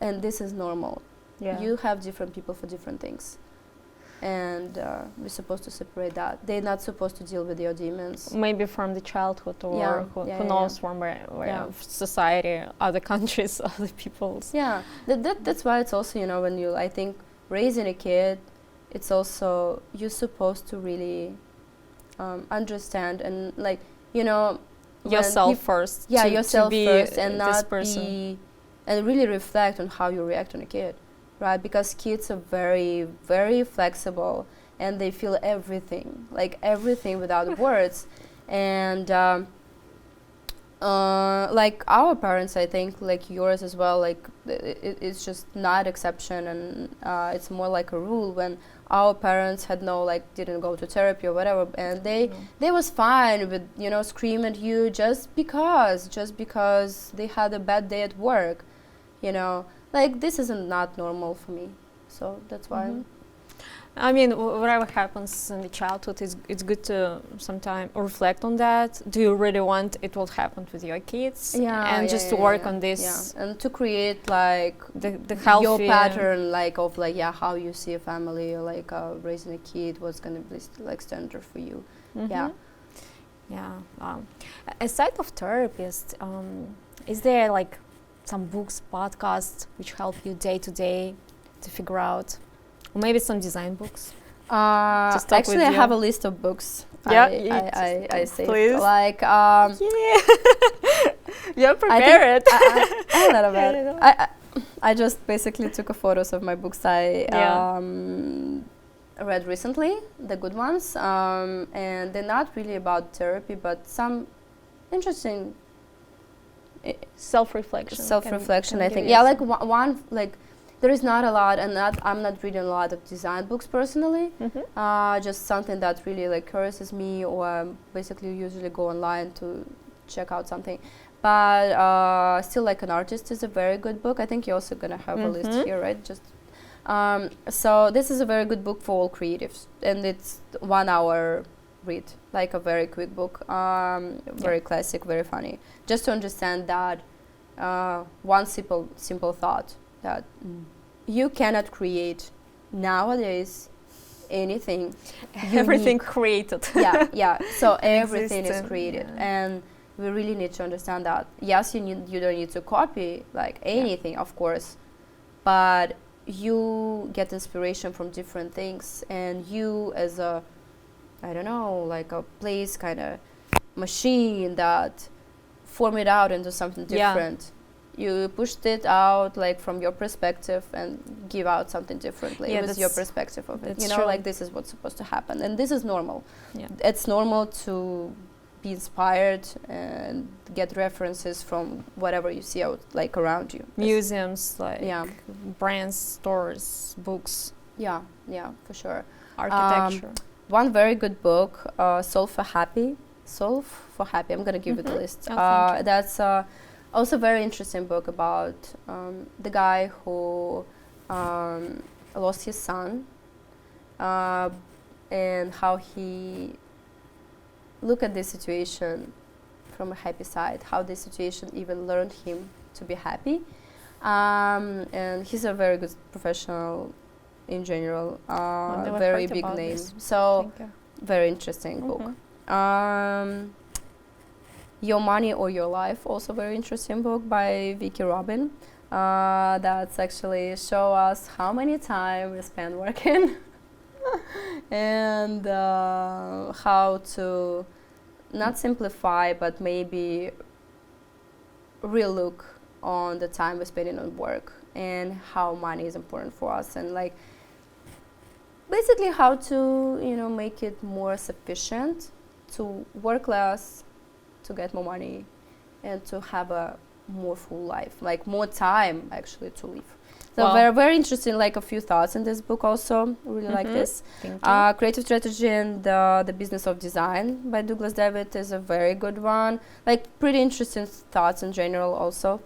and this is normal. You have different people for different things, and we're supposed to separate that. They're not supposed to deal with your demons. Maybe from the childhood, or who knows from where society, other countries, other peoples. That's why it's also, you know, when you, I think raising a kid it's also you're supposed to really understand and like, you know, yourself first. Yeah, to yourself be first, and this not person. be, and really reflect on how you react on a kid, right? Because kids are very, very flexible, and they feel everything, like everything without words. And like our parents, I think, like yours as well, like it's just not exception, and it's more like a rule. When our parents had no, like, didn't go to therapy or whatever, and they was fine with, you know, scream at you just because they had a bad day at work, you know, like this isn't not normal for me. So that's why. I mean, whatever happens in the childhood, it's good to sometimes reflect on that. Do you really want it will happen with your kids? And just to work on this. Yeah, and to create like the healthy your pattern, like of like, yeah, how you see a family, or like raising a kid, what's gonna be like standard for you. Yeah. Aside of therapist, is there like some books, podcasts which help you day to day to figure out? Or maybe some design books. Actually, I have a list of books. Yeah, I saved. Please. Like, You're prepared. I a little bit. I just basically took a photos of my books I read recently, the good ones, and they're not really about therapy, but some interesting self-reflection. I think. Yeah, like one like. There is not a lot, and I'm not reading a lot of design books personally. Just something that really like curioses me, or basically usually go online to check out something. But still, like An Artist is a very good book. I think you're also gonna have a list here, right? Just so this is a very good book for all creatives, and it's 1 hour read, like a very quick book, very classic, very funny. Just to understand that one simple thought. That you cannot create nowadays anything. Everything created. Yeah. So everything is created, and we really need to understand that. Yes, you don't need to copy like anything, of course, but you get inspiration from different things, and you as a, I don't know, like a place kind of machine that form it out into something different. You pushed it out like from your perspective and give out something differently with your perspective of it. You know, like this is what's supposed to happen, and this is normal. It's normal to be inspired and get references from whatever you see out like around you. Museums, like brands, stores, books. Yeah, for sure. Architecture. One very good book, Solve for Happy. I'm gonna give you the list. That's also very interesting book about the guy who lost his son, and how he looked at this situation from a happy side, how this situation even learned him to be happy. And he's a very good professional in general, very big name. So very interesting book. Your Money or Your Life, also very interesting book by Vicky Robin. That's actually show us how many time we spend working and how to not simplify, but maybe relook on the time we're spending on work and how money is important for us, and like basically how to, you know, make it more sufficient to work less, to get more money, and to have a more full life, like more time actually to live. So very, very interesting, like a few thoughts in this book also. Really like this. Creative Strategy and the Business of Design by Douglas David is a very good one. Like pretty interesting thoughts in general also.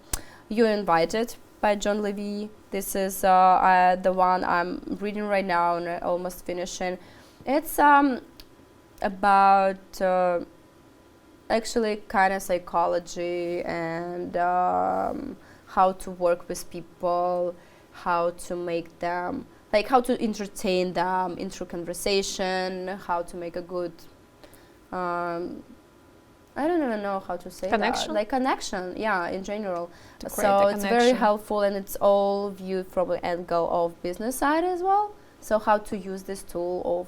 You're Invited by John Levy. This is the one I'm reading right now and almost finishing. It's about actually kind of psychology and how to work with people, how to make them, like how to entertain them into conversation, how to make a good, I don't even know how to say connection? That. Like connection, yeah, in general. So it's very helpful, and it's all viewed from an angle of business side as well. So how to use this tool of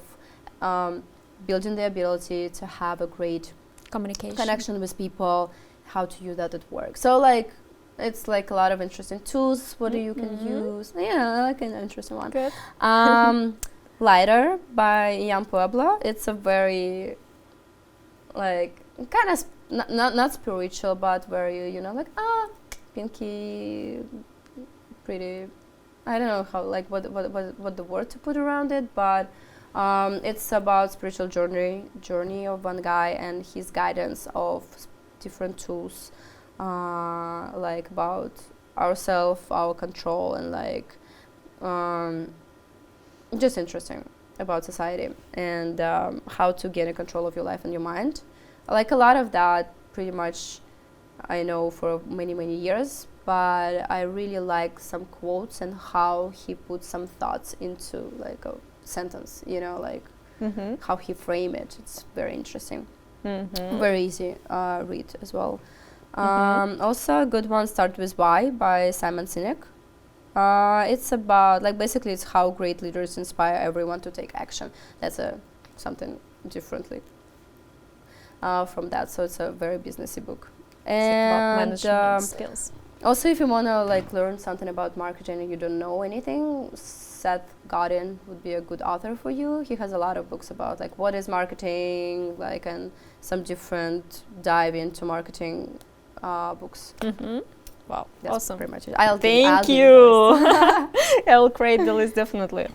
building the ability to have a great connection with people, how to use that at work. So like it's like a lot of interesting tools what you can use. Yeah, like an interesting one. Good. Lighter by Jan Pueblo. It's a very like kind of not spiritual, but very, you know, like pinky, pretty. I don't know how, like what the word to put around it, but it's about spiritual journey of one guy and his guidance of different tools, like about ourself, our control, and like just interesting about society and how to gain a control of your life and your mind. Like a lot of that pretty much I know for many years, but I really like some quotes and how he put some thoughts into like a sentence, you know, like how he frame it. It's very interesting. Very easy read as well. Also a good one, Start With Why by Simon Sinek. It's about like basically it's how great leaders inspire everyone to take action. That's something differently from that. So it's a very businessy book. And management skills. Also, if you want to like learn something about marketing and you don't know anything, Seth Godin would be a good author for you. He has a lot of books about like what is marketing, like, and some different dive into marketing books. Wow, that's awesome. Pretty much it. Thank you. I'll create the list definitely.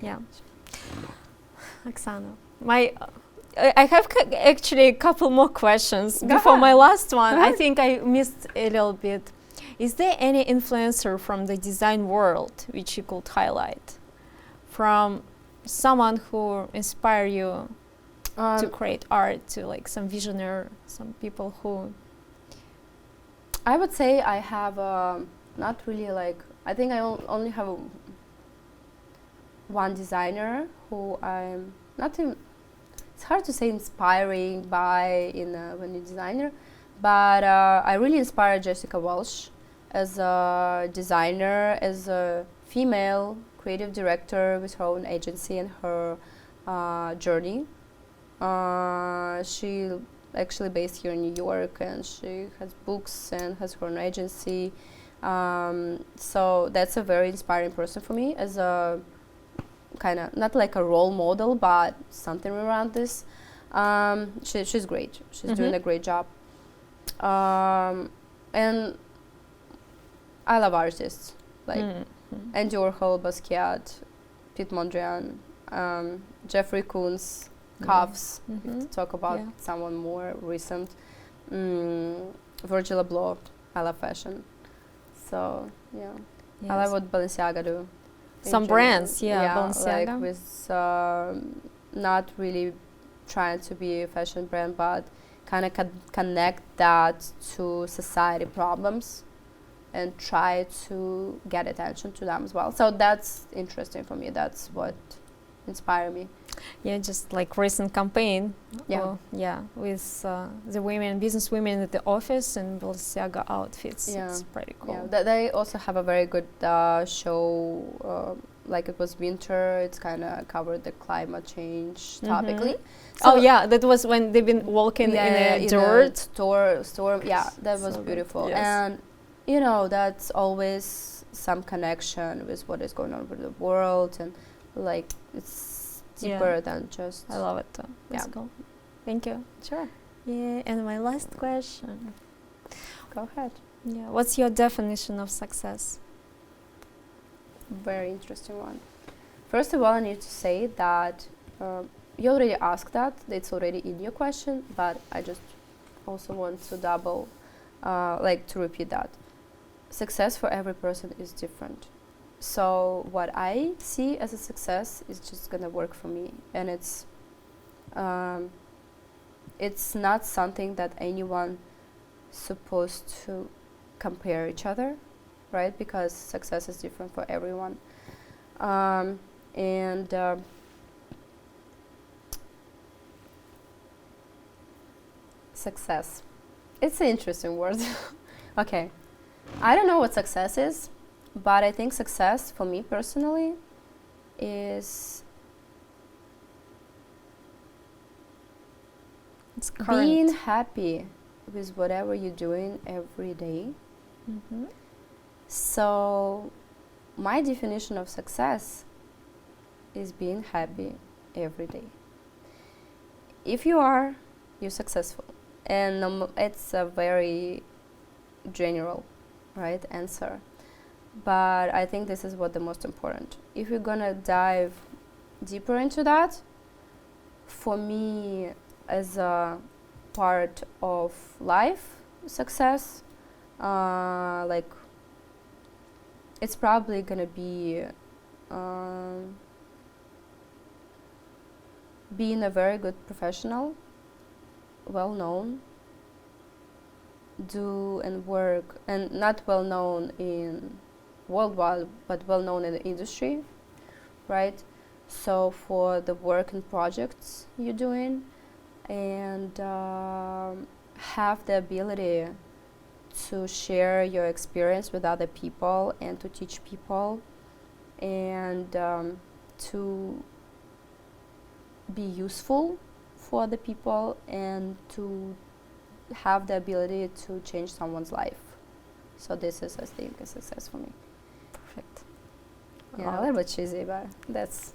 Yeah. Oksana, I have actually a couple more questions before my last one. I think I missed a little bit. Is there any influencer from the design world which you could highlight? From someone who inspire you to create art, to like some visionary, some people who... I would say I have not really like, I think I only have one designer who I'm not in, it's hard to say inspiring by when you're a designer, but I really inspire Jessica Walsh as a designer, as a female creative director with her own agency and her journey. She actually based here in New York, and she has books and has her own agency. So that's a very inspiring person for me as a kind of not like a role model, but something around this. She's great. She's doing a great job. And I love artists like Andy Warhol, Basquiat, Pete Mondrian, Jeffrey Koons, Cuffs. If to talk about someone more recent, Virgil Abloh. I love fashion, so yeah. I love what Balenciaga do. Some brands, Balenciaga. Like with not really trying to be a fashion brand, but kind of connect that to society problems and try to get attention to them as well. So that's interesting for me. That's what inspired me. Yeah, just like recent campaign. With the women, business women at the office and Balenciaga outfits. Yeah. It's pretty cool. Yeah, they also have a very good show. Like it was winter, it's kind of covered the climate change topically. So that was when they've been walking in a dirt storm. Yeah, that was beautiful. Yes. And you know, that's always some connection with what is going on with the world, and like it's deeper than just... I love it. That's cool. Thank you. Sure. Yeah, and my last question. Go ahead. Yeah, what's your definition of success? Very interesting one. First of all, I need to say that you already asked that. It's already in your question, but I just also want to to repeat that. Success for every person is different. So what I see as a success is just gonna work for me, and it's not something that anyone supposed to compare each other, right? Because success is different for everyone. Success. It's an interesting word. Okay. I don't know what success is, but I think success for me personally is It's current. being happy with whatever you're doing every day. Mm-hmm. So my definition of success is being happy every day. If you are, you're successful. And it's a very general, right, answer. But I think this is what the most important. If you're gonna dive deeper into that, for me, as a part of life success, like it's probably gonna be being a very good professional, well known, do and work, and not well known in worldwide, but well known in the industry, right? So for the work and projects you're doing, and have the ability to share your experience with other people and to teach people, and to be useful for other people, and to have the ability to change someone's life. So this is, I think, a success for me. Perfect. Yeah, a little bit cheesy, but that's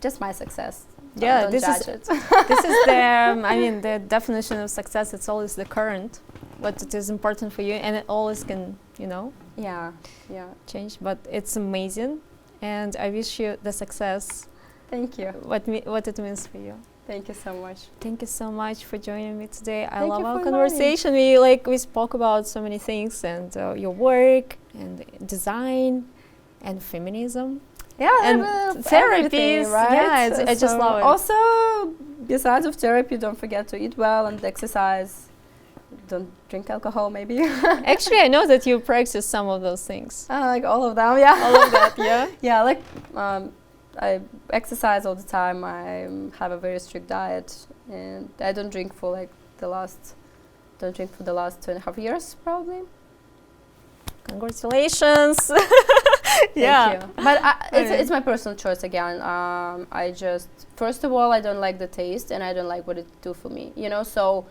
just my success. Yeah, Don't this judge is it. this is the definition of success. It's always the current, what it is important for you, and it always can, Yeah. change. But it's amazing, and I wish you the success. Thank you. What it means for you. Thank you so much. Thank you so much for joining me today. I Thank love you our for conversation. We spoke about so many things, and your work, and design, and feminism. Yeah, And therapies, right? yeah, I just love it. Also, besides of therapy, don't forget to eat well and exercise. Don't drink alcohol, maybe. Actually, I know that you practice some of those things. Like all of them, yeah. All of that, yeah? Yeah, like I exercise all the time. I have a very strict diet, and I don't drink for the last 2.5 years, probably. Congratulations. Thank you. But it's my personal choice again. I just, first of all, I don't like the taste, and I don't like what it do for me. So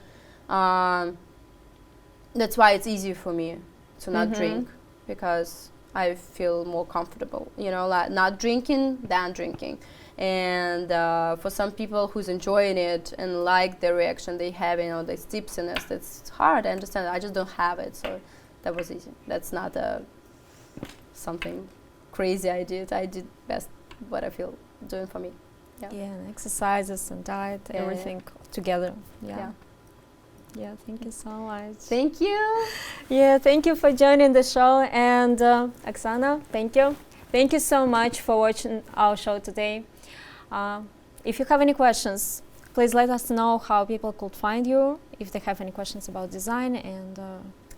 that's why it's easier for me to not drink, because I feel more comfortable. Like not drinking than drinking. And for some people who's enjoying it and like the reaction they have, this tipsiness, that's hard. I understand. I just don't have it, so that was easy. That's not something crazy I did. I did best what I feel doing for me. Yeah, and exercises and diet, everything together. Yeah, thank you so much. Thank you. Yeah, thank you for joining the show. And Oksana, thank you. Thank you so much for watching our show today. If you have any questions, please let us know how people could find you, if they have any questions about design. And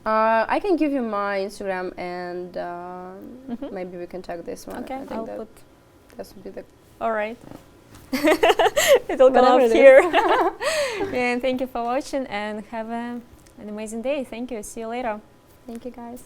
I can give you my Instagram, and maybe we can check this one. Okay, I think this would be the... All right. It'll go Whatever up it here. And thank you for watching, and have an amazing day. Thank you. See you later. Thank you, guys.